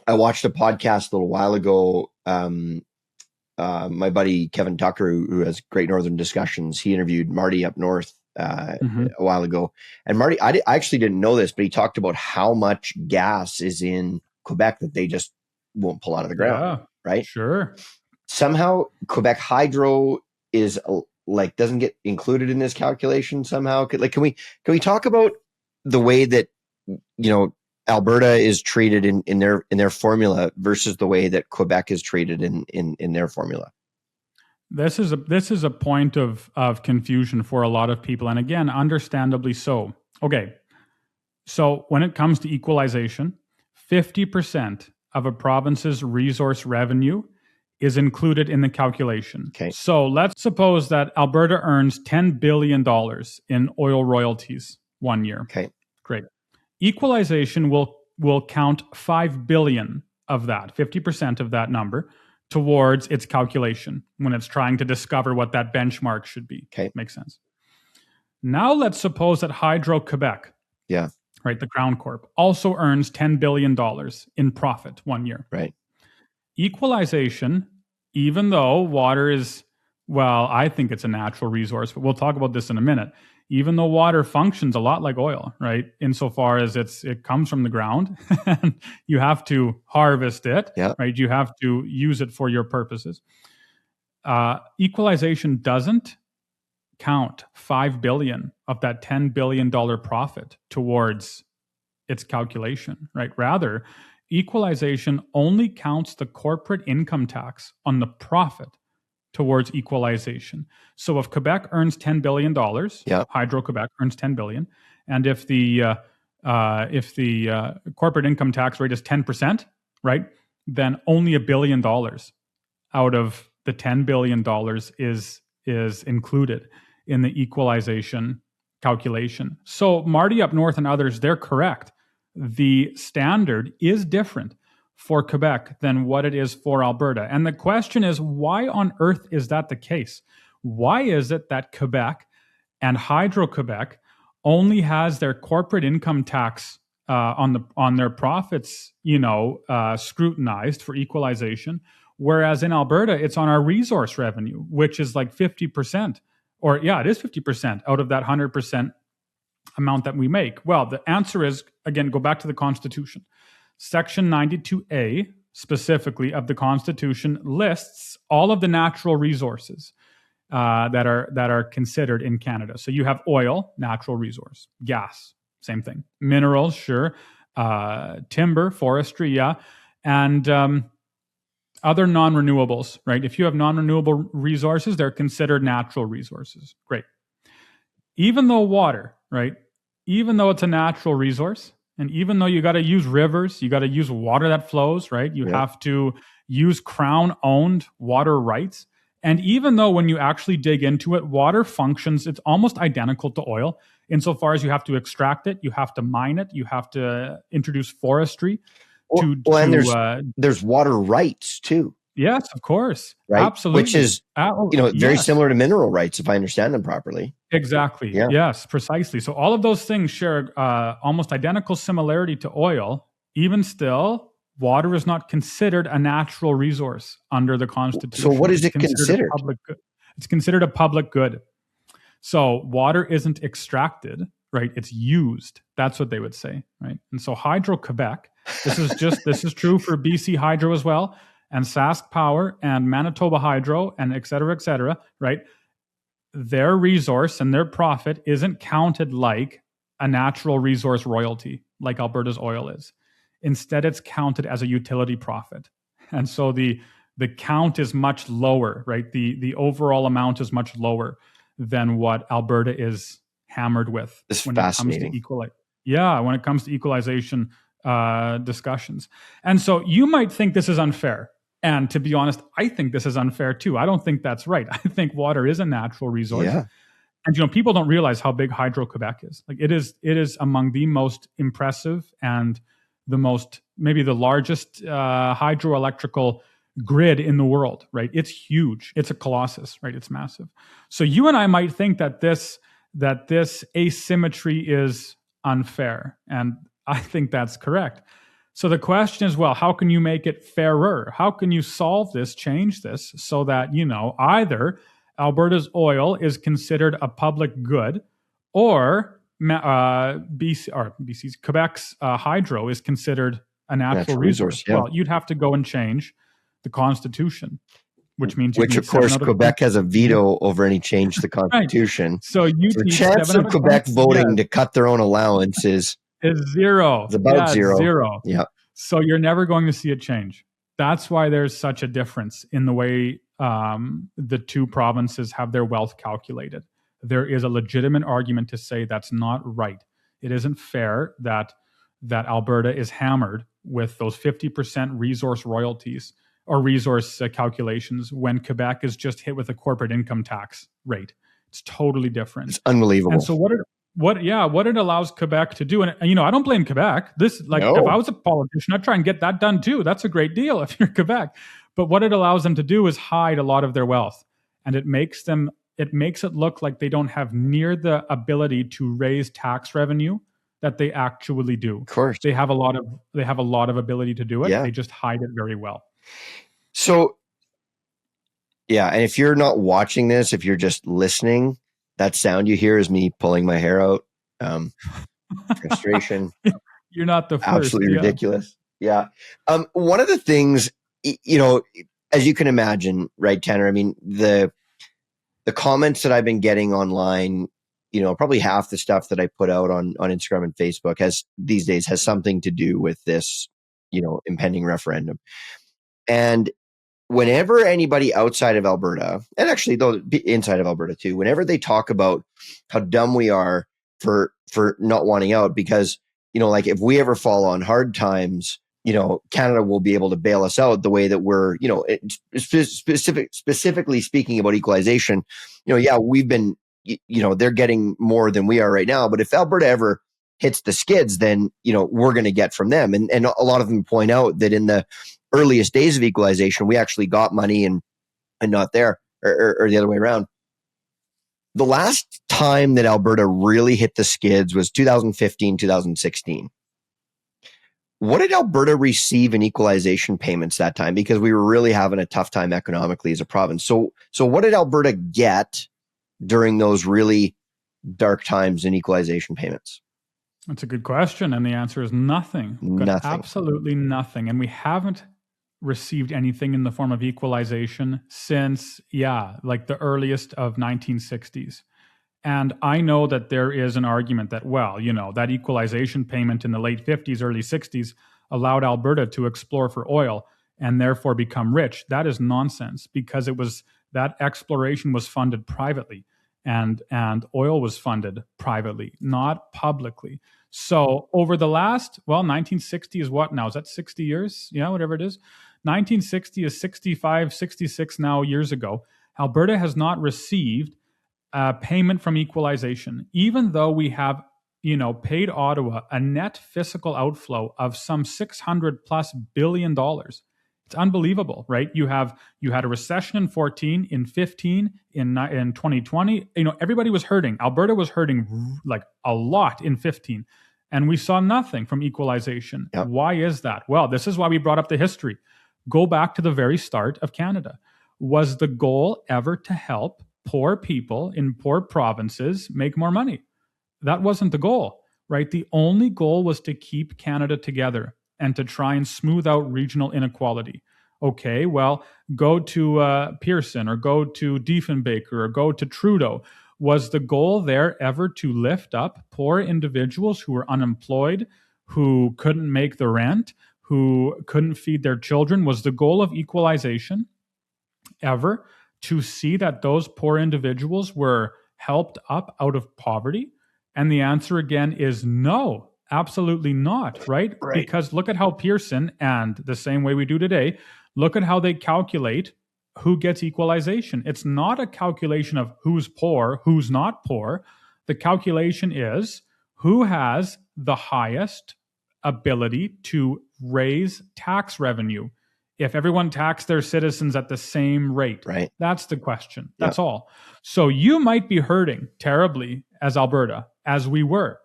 I watched a podcast a little while ago. My buddy Kevin Tucker, who has Great Northern Discussions, he interviewed Marty up north a while ago. And Marty, I actually didn't know this, but he talked about how much gas is in Quebec that they just won't pull out of the ground. Right? Sure. Somehow Quebec Hydro is doesn't get included in this calculation somehow. Can we talk about the way that Alberta is treated in their formula versus the way that Quebec is treated in their formula? This is a point of confusion for a lot of people, and again, understandably so. Okay, so when it comes to equalization, 50% of a province's resource revenue is included in the calculation. Okay. So let's suppose that Alberta earns $10 billion in oil royalties one year. Okay. Great. Equalization will count 5 billion of that, 50% of that number, towards its calculation when it's trying to discover what that benchmark should be. Okay. Makes sense. Now let's suppose that Hydro-Quebec, right, the Crown Corp, also earns $10 billion in profit 1 year. Right. Equalization, even though water is, well, I think it's a natural resource, but we'll talk about this in a minute. Even though water functions a lot like oil, right? Insofar as it comes from the ground and you have to harvest it, right? You have to use it for your purposes. Equalization doesn't count $5 billion of that $10 billion profit towards its calculation, right? Rather, equalization only counts the corporate income tax on the profit towards equalization. So if Quebec earns $10 billion, Hydro-Quebec earns $10 billion, and if the corporate income tax rate is 10%, right, then only $1 billion out of the $10 billion is included in the equalization calculation. So Marty up north and others, they're correct. The standard is different for Quebec than what it is for Alberta. And the question is, why on earth is that the case? Why is it that Quebec and Hydro-Quebec only has their corporate income tax on their profits, scrutinized for equalization, whereas in Alberta, it's on our resource revenue, which is like 50%, or it is 50% out of that 100% amount that we make? Well, the answer is, again, go back to the Constitution. Section 92A, specifically, of the Constitution lists all of the natural resources that are considered in Canada. So you have oil, natural resource; gas, same thing; minerals, sure; timber, forestry, and other non-renewables. Right? If you have non-renewable resources, they're considered natural resources. Great. Even though water, right? Even though it's a natural resource, and even though you got to use rivers, you got to use water that flows, right? You have to use Crown-owned water rights. And even though when you actually dig into it, water functions, it's almost identical to oil insofar as you have to extract it, you have to mine it, you have to introduce forestry. And there's water rights too. Yes, of course. Right. Absolutely. Which is, very similar to mineral rights, if I understand them properly. Exactly. Yeah. Yes, precisely. So all of those things share almost identical similarity to oil. Even still, water is not considered a natural resource under the Constitution. So what is it considered? It's considered a public good. So water isn't extracted, right? It's used. That's what they would say, right? And so Hydro-Quebec, this is true for BC Hydro as well, and Sask Power and Manitoba Hydro and et cetera, right? Their resource and their profit isn't counted like a natural resource royalty, like Alberta's oil is. Instead, it's counted as a utility profit. And so the count is much lower, right? The overall amount is much lower than what Alberta is hammered with when it comes to when it comes to equalization discussions. And so you might think this is unfair. And to be honest, I think this is unfair too. I don't think that's right. I think water is a natural resource. Yeah. And people don't realize how big Hydro-Quebec is. Like it is among the most impressive and maybe the largest hydroelectrical grid in the world, right? It's huge. It's a colossus, right? It's massive. So you and I might think that this asymmetry is unfair. And I think that's correct. So the question is, well, how can you make it fairer? How can you solve this, change this, so that, either Alberta's oil is considered a public good, or Quebec's hydro is considered a natural resource? Yeah. Well, you'd have to go and change the Constitution, which means of course, Quebec has a veto over any change to the Constitution. Right. So the chance of Quebec voting to cut their own allowance is zero. It's about zero. Zero. Yeah. So you're never going to see it change. That's why there's such a difference in the way the two provinces have their wealth calculated. There is a legitimate argument to say that's not right. It isn't fair that Alberta is hammered with those 50% resource royalties or resource calculations when Quebec is just hit with a corporate income tax rate. It's totally different. It's unbelievable. And so what it allows Quebec to do, and I don't blame Quebec. If I was a politician, I'd try and get that done too. That's a great deal if you're Quebec. But what it allows them to do is hide a lot of their wealth, and it makes it look like they don't have near the ability to raise tax revenue that they actually do. Of course. They have a lot of ability to do it. Yeah. They just hide it very well. So, yeah, and if you're not watching this, if you're just listening, that sound you hear is me pulling my hair out. Frustration. You're not the first. Absolutely ridiculous. Yeah. One of the things, as you can imagine, right, Tanner? I mean, the comments that I've been getting online, probably half the stuff that I put out on Instagram and Facebook these days has something to do with this, impending referendum. And whenever anybody outside of Alberta, and actually though inside of Alberta too, whenever they talk about how dumb we are for not wanting out, because, like if we ever fall on hard times, Canada will be able to bail us out the way that we're, specifically speaking about equalization, yeah, we've been, they're getting more than we are right now. But if Alberta ever hits the skids, then, we're going to get from them. And a lot of them point out that in the earliest days of equalization, we actually got money and not there, or the other way around. The last time that Alberta really hit the skids was 2015, 2016. What did Alberta receive in equalization payments that time? Because we were really having a tough time economically as a province. So what did Alberta get during those really dark times in equalization payments? That's a good question. And the answer is nothing. Nothing. Absolutely nothing. And we haven't received anything in the form of equalization since, like the earliest of 1960s. And I know that there is an argument that, that equalization payment in the late 50s, early 60s allowed Alberta to explore for oil and therefore become rich. That is nonsense, because that exploration was funded privately and oil was funded privately, not publicly. So over the last, 1960 is what now? Is that 60 years? Yeah, whatever it is. 1960 is 65, 66 now years ago. Alberta has not received payment from equalization, even though we have, paid Ottawa a net fiscal outflow of some $600+ billion. It's unbelievable, right? You had a recession in 14, in 15, in 2020. Everybody was hurting. Alberta was hurting like a lot in 15, and we saw nothing from equalization. Yep. Why is that? Well, this is why we brought up the history. Go back to the very start of Canada. Was the goal ever to help poor people in poor provinces make more money? That wasn't the goal, right? The only goal was to keep Canada together and to try and smooth out regional inequality. Okay, well, go to Pearson or go to Diefenbaker or go to Trudeau. Was the goal there ever to lift up poor individuals who were unemployed, who couldn't make the rent, who couldn't feed their children? Was the goal of equalization ever to see that those poor individuals were helped up out of poverty? And the answer again is no, absolutely not, right? Because look at how Pearson, and the same way we do today, look at how they calculate who gets equalization. It's not a calculation of who's poor, who's not poor. The calculation is who has the highest ability to raise tax revenue. If everyone taxed their citizens at the same rate, right? That's the question. That's all. So you might be hurting terribly as Alberta, as we were.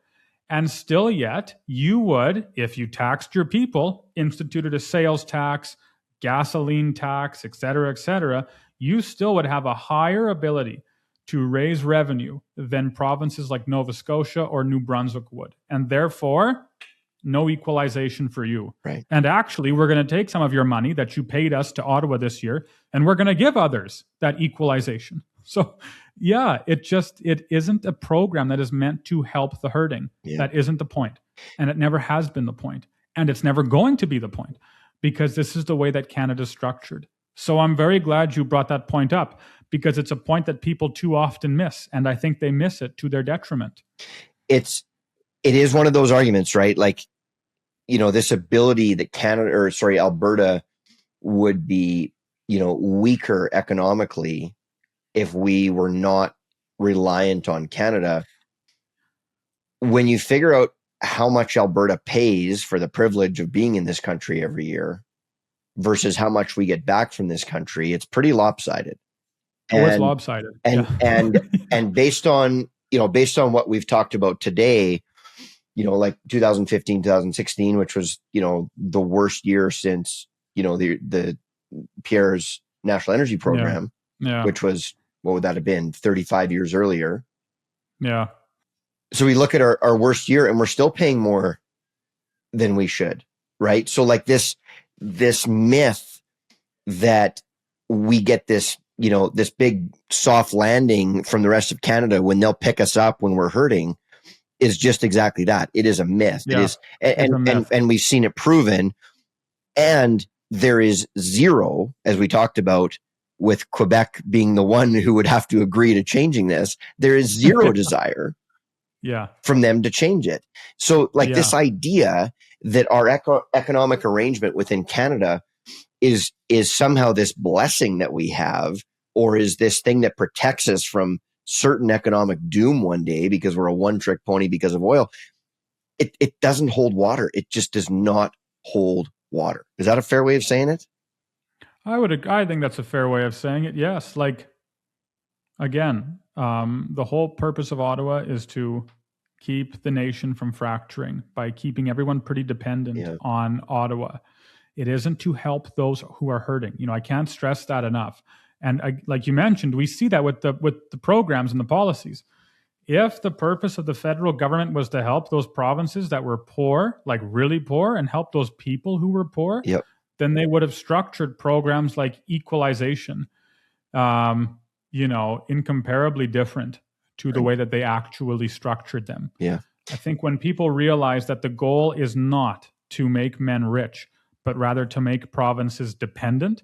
And still yet, you would, if you taxed your people, instituted a sales tax, gasoline tax, et cetera, you still would have a higher ability to raise revenue than provinces like Nova Scotia or New Brunswick would. And therefore, no equalization for you. Right. And actually, we're going to take some of your money that you paid us to Ottawa this year, and we're going to give others that equalization. So, it isn't a program that is meant to help the hurting. Yeah. That isn't the point. And it never has been the point. And it's never going to be the point, because this is the way that Canada's structured. So I'm very glad you brought that point up, because it's a point that people too often miss. And I think they miss it to their detriment. It is one of those arguments, right? Like, this ability that Alberta would be, weaker economically if we were not reliant on Canada. When you figure out how much Alberta pays for the privilege of being in this country every year versus how much we get back from this country, it's pretty lopsided. It's lopsided. And based on what we've talked about today, like 2015, 2016, which was, the worst year since, the Pierre's national energy program, Yeah. which was, what would that have been? 35 years earlier. Yeah. So we look at our worst year and we're still paying more than we should, right? So like this myth that we get this, this big soft landing from the rest of Canada when they'll pick us up when we're hurting is just exactly that. It is a myth. Yeah. It is, It's a myth. and we've seen it proven. And there is zero, as we talked about, with Quebec being the one who would have to agree to changing this, there is zero desire from them to change it. So like this idea that our economic arrangement within Canada is somehow this blessing that we have, or is this thing that protects us from certain economic doom one day because we're a one-trick pony because of oil, it doesn't hold water. It just does not hold water. Is that a fair way of saying it? I think that's a fair way of saying it. Yes. Like, again, the whole purpose of Ottawa is to keep the nation from fracturing by keeping everyone pretty dependent on Ottawa. It isn't to help those who are hurting. I can't stress that enough. And like you mentioned, we see that with the programs and the policies. If the purpose of the federal government was to help those provinces that were poor, like really poor, and help those people who were poor, then they would have structured programs like Equalization, incomparably different to the way that they actually structured them. I think when people realize that the goal is not to make men rich, but rather to make provinces dependent,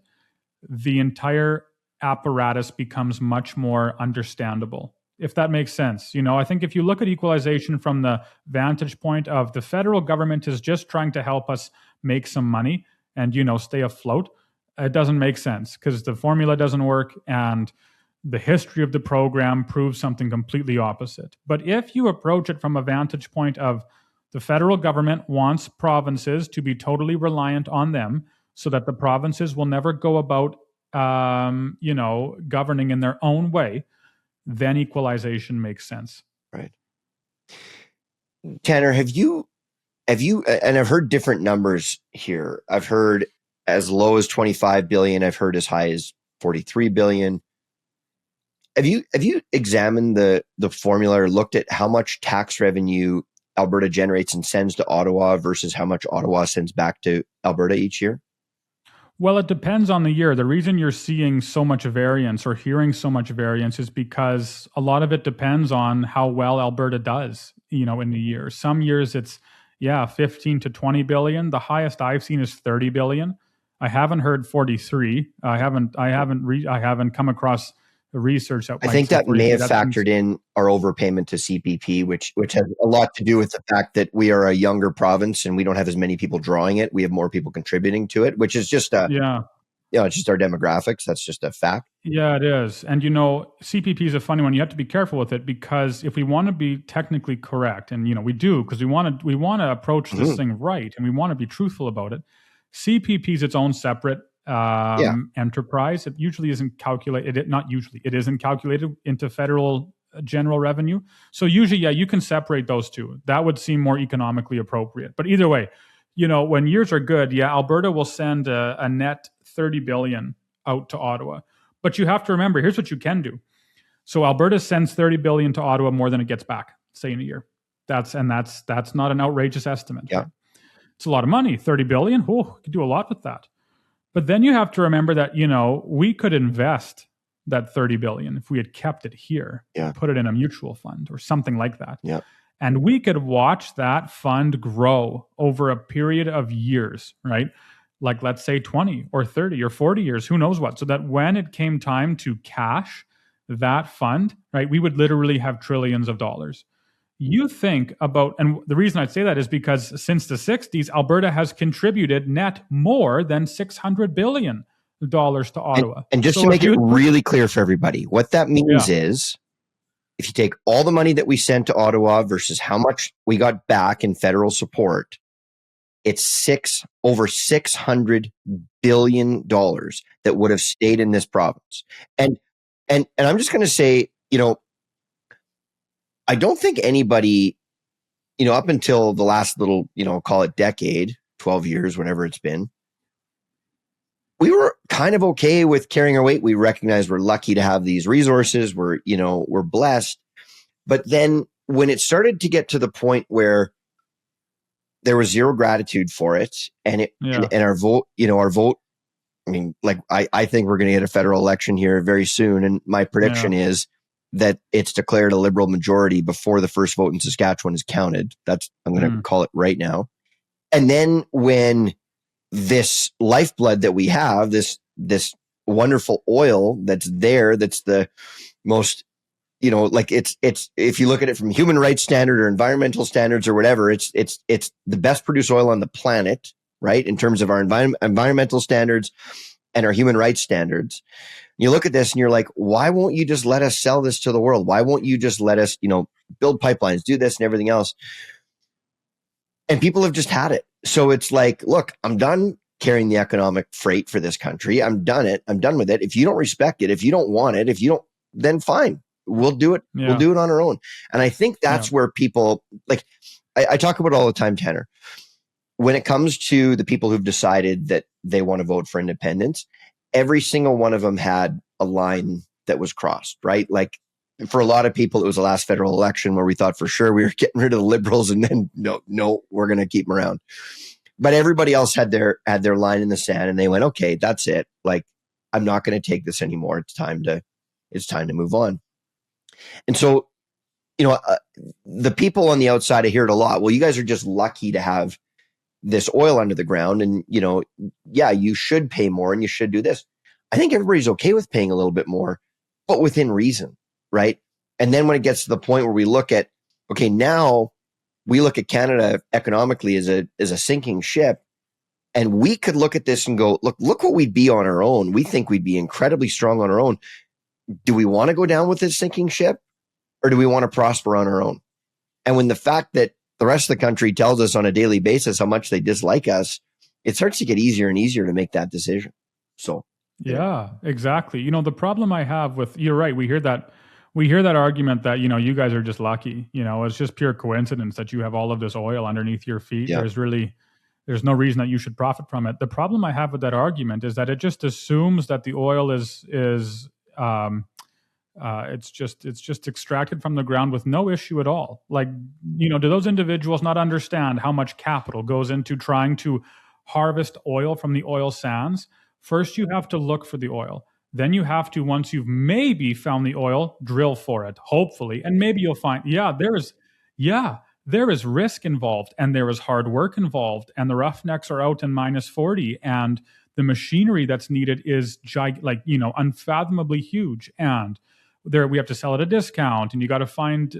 the entire apparatus becomes much more understandable, if that makes sense. I think if you look at Equalization from the vantage point of the federal government is just trying to help us make some money and, stay afloat, it doesn't make sense because the formula doesn't work and the history of the program proves something completely opposite. But if you approach it from a vantage point of the federal government wants provinces to be totally reliant on them so that the provinces will never go about, governing in their own way, then Equalization makes sense. Right. Tanner, have you, and I've heard different numbers here. I've heard as low as 25 billion. I've heard as high as 43 billion. Have you examined the formula or looked at how much tax revenue Alberta generates and sends to Ottawa versus how much Ottawa sends back to Alberta each year? Well, it depends on the year. The reason you're seeing so much variance or hearing so much variance is because a lot of it depends on how well Alberta does, in the year. Some years it's 15 to 20 billion. The highest I've seen is 30 billion. I haven't heard 43. I haven't come across the research that I think that may have factored in our overpayment to CPP, which has a lot to do with the fact that we are a younger province and we don't have as many people drawing it. We have more people contributing to it, which is just it's just our demographics. That's just a fact. Yeah, it is. And CPP is a funny one. You have to be careful with it because if we want to be technically correct, and we do because we want to approach this thing right and we want to be truthful about it. CPP is its own separate enterprise. It usually isn't calculated. It isn't calculated into federal general revenue. So usually, you can separate those two. That would seem more economically appropriate. But either way, when years are good, Alberta will send a net 30 billion out to Ottawa. But you have to remember, here's what you can do. So Alberta sends 30 billion to Ottawa more than it gets back, say in a year. That's not an outrageous estimate. Yeah. Right? It's a lot of money, 30 billion. Oh, you could do a lot with that. But then you have to remember that, we could invest that 30 billion if we had kept it here, put it in a mutual fund or something like that. Yeah. And we could watch that fund grow over a period of years, right? Like let's say 20 or 30 or 40 years, who knows what, so that when it came time to cash that fund, right, we would literally have trillions of dollars. You think about, and the reason I'd say that is because since the 60s, Alberta has contributed net more than $600 billion to Ottawa. And just to make it really clear for everybody, what that means is if you take all the money that we sent to Ottawa versus how much we got back in federal support, it's over $600 billion that would have stayed in this province. And I'm just going to say, I don't think anybody up until the last little, call it decade, 12 years, whatever it's been, we were kind of okay with carrying our weight. We recognize we're lucky to have these resources. We're blessed. But then when it started to get to the point where there was zero gratitude for it, and our vote, I mean, like, I think we're going to get a federal election here very soon. And my prediction is that it's declared a Liberal majority before the first vote in Saskatchewan is counted. I'm going to call it right now. And then when this lifeblood that we have, this wonderful oil that's there, that's the most, like it's if you look at it from human rights standard or environmental standards or whatever, it's the best produced oil on the planet, right? In terms of our environmental standards and our human rights standards. You look at this and you're like, why won't you just let us sell this to the world? Why won't you just let us, build pipelines, do this and everything else? And people have just had it. So it's like, look, I'm done carrying the economic freight for this country. I'm done with it. If you don't respect it, if you don't want it, then fine. We'll do it. Yeah. We'll do it on our own. And I think that's where people, like, I talk about it all the time, Tanner. When it comes to the people who've decided that they want to vote for independence, every single one of them had a line that was crossed, right? Like, for a lot of people, it was the last federal election where we thought for sure we were getting rid of the Liberals, and then no, we're going to keep them around. But everybody else had their line in the sand, and they went, okay, that's it. Like, I'm not going to take this anymore. It's time to move on. And so, the people on the outside, I hear it a lot. Well, you guys are just lucky to have this oil under the ground, and you should pay more and you should do this. I think everybody's okay with paying a little bit more, but within reason, right? And then when it gets to the point where we look at, okay, now we look at Canada economically as a sinking ship, and we could look at this and go, look what we'd be on our own. We think we'd be incredibly strong on our own. Do we want to go down with this sinking ship, or do we want to prosper on our own? And when the fact that the rest of the country tells us on a daily basis how much they dislike us, it starts to get easier and easier to make that decision. So, yeah, exactly. The problem I have with, you're right. We hear that argument that, you guys are just lucky, it's just pure coincidence that you have all of this oil underneath your feet. Yeah. There's no reason that you should profit from it. The problem I have with that argument is that it just assumes that the oil is it's just extracted from the ground with no issue at all. Like, do those individuals not understand how much capital goes into trying to harvest oil from the oil sands? First, you have to look for the oil. Then you have to, once you've maybe found the oil, drill for it, hopefully. And maybe you'll find, there is risk involved, and there is hard work involved, and the roughnecks are out in -40, and the machinery that's needed is unfathomably huge. And there, we have to sell at a discount, and you got to find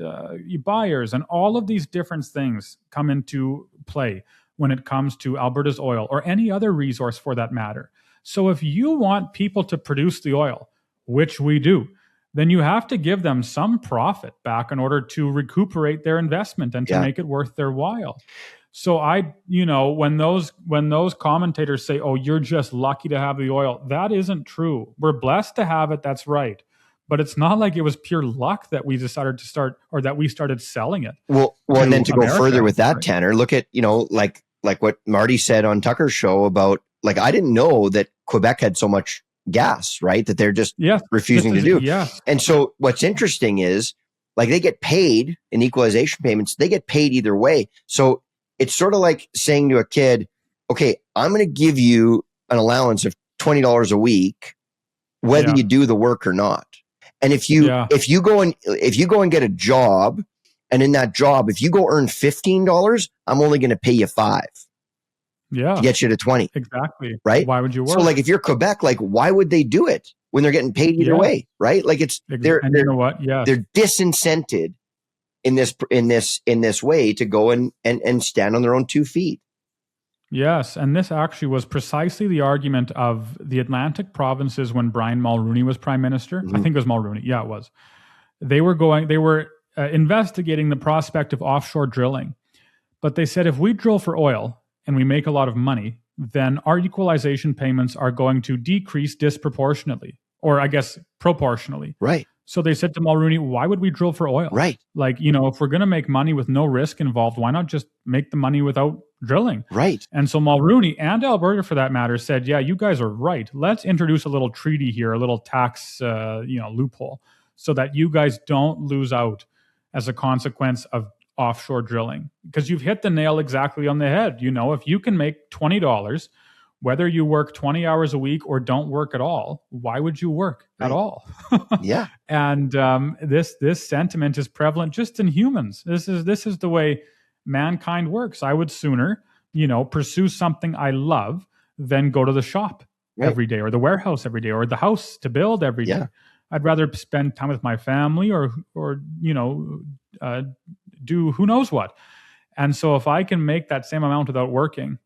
buyers, and all of these different things come into play when it comes to Alberta's oil, or any other resource for that matter. So if you want people to produce the oil, which we do, then you have to give them some profit back in order to recuperate their investment and to make it worth their while. So when those commentators say, "Oh, you're just lucky to have the oil," that isn't true. We're blessed to have it. That's right. But it's not like it was pure luck that we decided to start, or that we started selling it. Well, and then to America, go further with that, right? Tanner, look at, like what Marty said on Tucker's show about, like, I didn't know that Quebec had so much gas, right? That they're just refusing to do. Yes. And so what's interesting is, like, they get paid in equalization payments. They get paid either way. So it's sort of like saying to a kid, okay, I'm going to give you an allowance of $20 a week, whether you do the work or not. And if you go and get a job, and in that job, if you go earn $15, I'm only going to pay you $5. Yeah. To get you to 20. Exactly. Right? Why would you work? So, like, if you're Quebec, like, why would they do it when they're getting paid either way? Right? Like, they're you know what? Yes. They're disincented in this way to go and stand on their own 2 feet. Yes, and this actually was precisely the argument of the Atlantic provinces when Brian Mulroney was prime minister. Mm-hmm. I think it was Mulroney. Yeah, it was. They were investigating the prospect of offshore drilling, but they said, if we drill for oil and we make a lot of money, then our equalization payments are going to decrease disproportionately, or I guess proportionally. Right. So they said to Mulrooney, why would we drill for oil? Right. Like, if we're going to make money with no risk involved, why not just make the money without drilling? Right. And so Mulrooney and Alberta, for that matter, said, yeah, you guys are right. Let's introduce a little treaty here, a little tax, loophole, so that you guys don't lose out as a consequence of offshore drilling. Because you've hit the nail exactly on the head. If you can make $20, whether you work 20 hours a week or don't work at all, why would you work at all? Yeah. And this sentiment is prevalent just in humans. This is the way mankind works. I would sooner, pursue something I love than go to the shop every day, or the warehouse every day, or the house to build every day. I'd rather spend time with my family or do who knows what. And so if I can make that same amount without working,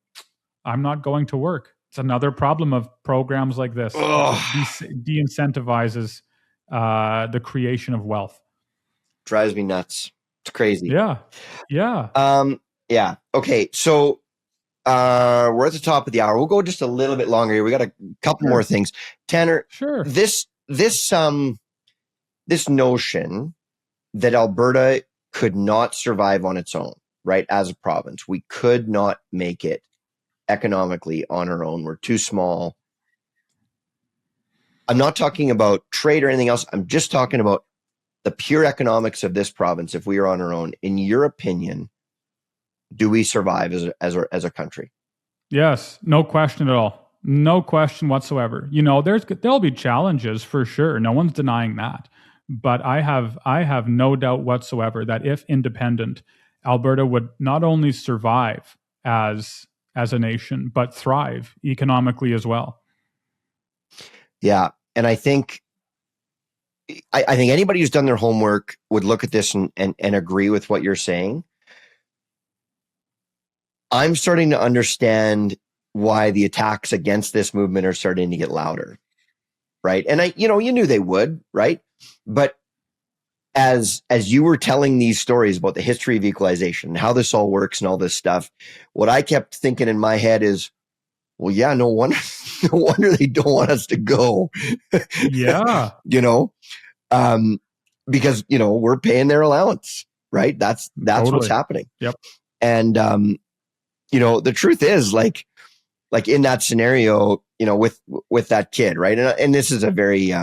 I'm not going to work. It's another problem of programs like this. De-incentivizes the creation of wealth. Drives me nuts. It's crazy. Yeah. Yeah. Okay. So we're at the top of the hour. We'll go just a little bit longer here. We got a couple more things. Tanner, this notion that Alberta could not survive on its own, right? As a province, we could not make it economically on our own. We're too small. I'm not talking about trade or anything else. I'm just talking about the pure economics of this province. If we are on our own, in your opinion, do we survive as a country? Yes, no question at all. No question whatsoever. There'll be challenges for sure. No one's denying that. But I have no doubt whatsoever that if independent, Alberta would not only survive as a nation, but thrive economically as well. Yeah. And I think anybody who's done their homework would look at this and agree with what you're saying. I'm starting to understand why the attacks against this movement are starting to get louder. Right. And you knew they would, right? But as you were telling these stories about the history of equalization, how this all works and all this stuff, what I kept thinking in my head is, well, yeah, no wonder they don't want us to go. Yeah. Because, we're paying their allowance, right? That's totally what's happening. Yep. And, the truth is like in that scenario, with that kid, right? And this is a very,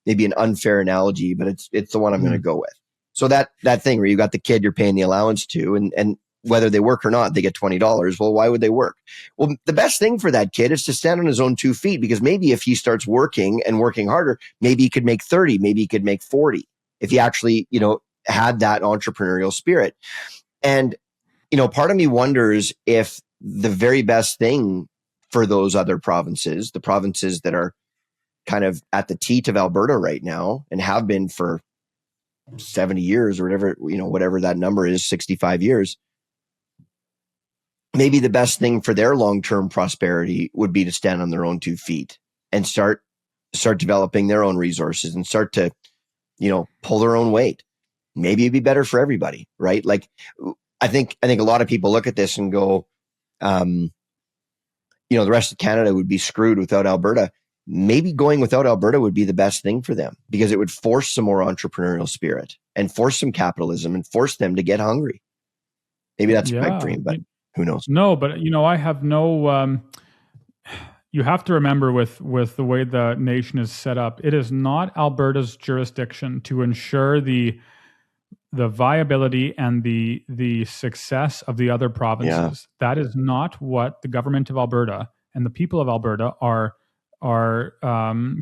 maybe an unfair analogy, but it's the one I'm going to go with. So that thing where you got the kid you're paying the allowance to, and whether they work or not, they get $20. Well, why would they work? Well, the best thing for that kid is to stand on his own 2 feet, because maybe if he starts working and working harder, maybe he could make 30, maybe he could make 40 if he actually, had that entrepreneurial spirit. And, part of me wonders if the very best thing for those other provinces, the provinces that are kind of at the teat of Alberta right now and have been for 70 years or whatever that number is, 65 years, maybe the best thing for their long-term prosperity would be to stand on their own 2 feet and start developing their own resources and start to, pull their own weight. Maybe it'd be better for everybody, right? Like, I think a lot of people look at this and go, the rest of Canada would be screwed without Alberta. Maybe going without Alberta would be the best thing for them, because it would force some more entrepreneurial spirit and force some capitalism and force them to get hungry. Maybe that's a pipe dream, but who knows? No, but I have no. You have to remember with the way the nation is set up, it is not Alberta's jurisdiction to ensure the viability and the success of the other provinces. Yeah. That is not what the government of Alberta and the people of Alberta are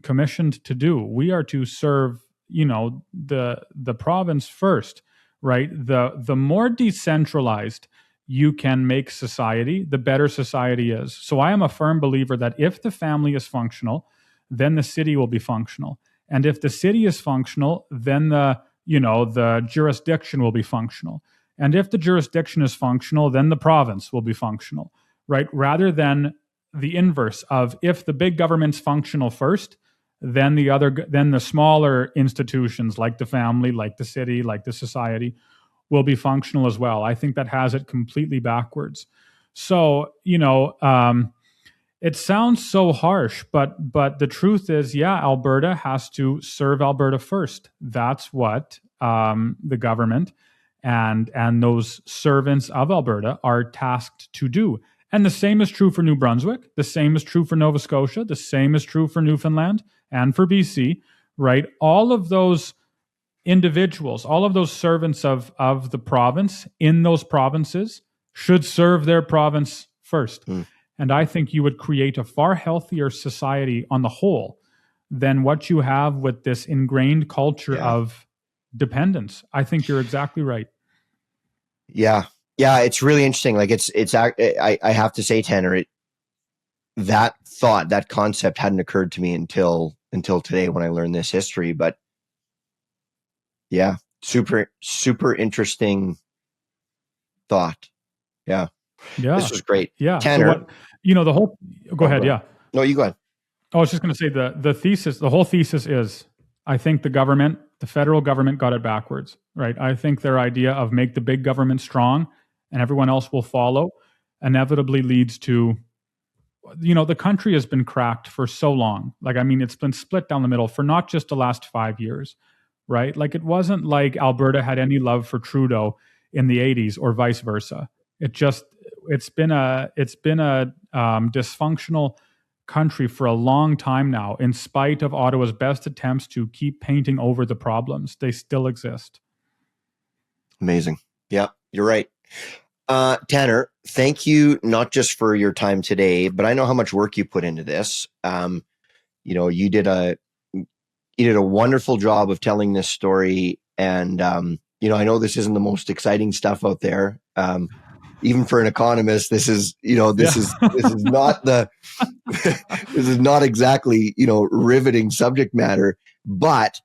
commissioned to do. We are to serve, the province first, right? The more decentralized you can make society, the better society is. So I am a firm believer that if the family is functional, then the city will be functional. And if the city is functional, then the jurisdiction will be functional. And if the jurisdiction is functional, then the province will be functional, right? Rather than the inverse of, if the big government's functional first, then the smaller institutions like the family, like the city, like the society will be functional as well. I think that has it completely backwards. So, It sounds so harsh, but the truth is, yeah, Alberta has to serve Alberta first. That's what the government and those servants of Alberta are tasked to do. And the same is true for New Brunswick. The same is true for Nova Scotia. The same is true for Newfoundland and for BC. Right? All of those individuals, all of those servants of the province in those provinces should serve their province first. Mm. And I think you would create a far healthier society on the whole than what you have with this ingrained culture of dependence. I think you're exactly right. Yeah. Yeah. It's really interesting. Like I have to say, Tanner, that thought, that concept hadn't occurred to me until today when I learned this history. But yeah, super, super interesting thought. Yeah. Yeah. This was great. Yeah. Tanner. So the whole, go ahead. Yeah. No, you go ahead. I was just going to say the whole thesis is, I think the federal government got it backwards, right? I think their idea of make the big government strong and everyone else will follow inevitably leads to, the country has been cracked for so long. Like, I mean, it's been split down the middle for not just the last 5 years, right? Like, it wasn't like Alberta had any love for Trudeau in the 80s or vice versa. It's been a dysfunctional country for a long time now. In spite of Ottawa's best attempts to keep painting over the problems, they still exist. Amazing. Yeah, you're right. Tanner, thank you not just for your time today, but I know how much work you put into this. You did a wonderful job of telling this story, and I know this isn't the most exciting stuff out there. Even for an economist, this is not the this is not exactly riveting subject matter, but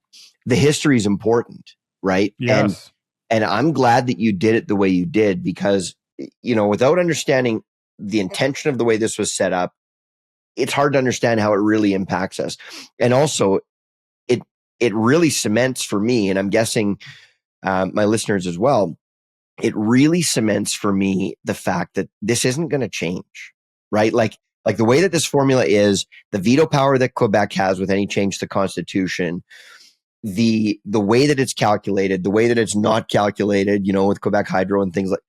the history is important, right? Yes. And I'm glad that you did it the way you did, because without understanding the intention of the way this was set up, it's hard to understand how it really impacts us. And also, it really cements for me, and I'm guessing my listeners as well, it really cements for me the fact that this isn't going to change, right? Like the way that this formula is, the veto power that Quebec has with any change to the Constitution, the way that it's calculated, the way that it's not calculated, with Quebec Hydro and things like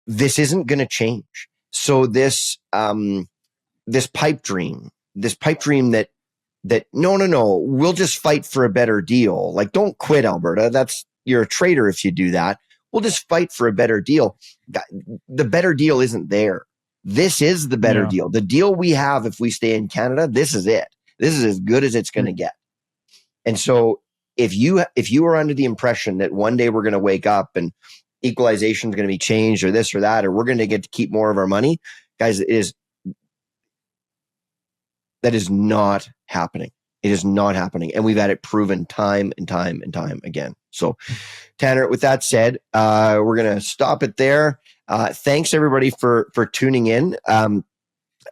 this isn't going to change. So this pipe dream that no, we'll just fight for a better deal. Like, don't quit, Alberta. You're a traitor if you do that. We'll just fight for a better deal. The better deal isn't there. This is the better deal. The deal we have if we stay in Canada, this is it. This is as good as it's going to get. And so if you are under the impression that one day we're going to wake up and equalization is going to be changed or this or that, or we're going to get to keep more of our money, guys, that is not happening. It is not happening. And we've had it proven time and time and time again. So, Tanner, with that said, we're going to stop it there. Thanks everybody for tuning in.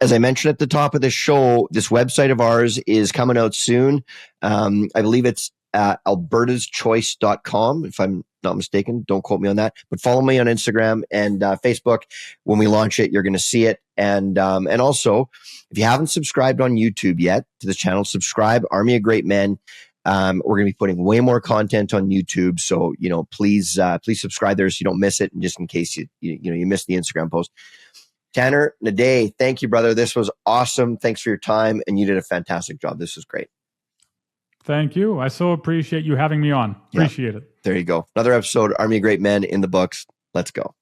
As I mentioned at the top of the show, this website of ours is coming out soon. I believe it's albertaschoice.com, if I'm not mistaken. Don't quote me on that. But follow me on Instagram and Facebook. When we launch it, you're going to see it. And also, if you haven't subscribed on YouTube yet to the channel, subscribe. Army of Great Men. We're going to be putting way more content on YouTube. So, please subscribe there so you don't miss it. And just in case you missed the Instagram post. Tanner Hnidey, thank you, brother. This was awesome. Thanks for your time. And you did a fantastic job. This was great. Thank you. I so appreciate you having me on. Appreciate it. There you go. Another episode, Army of Great Men in the books. Let's go.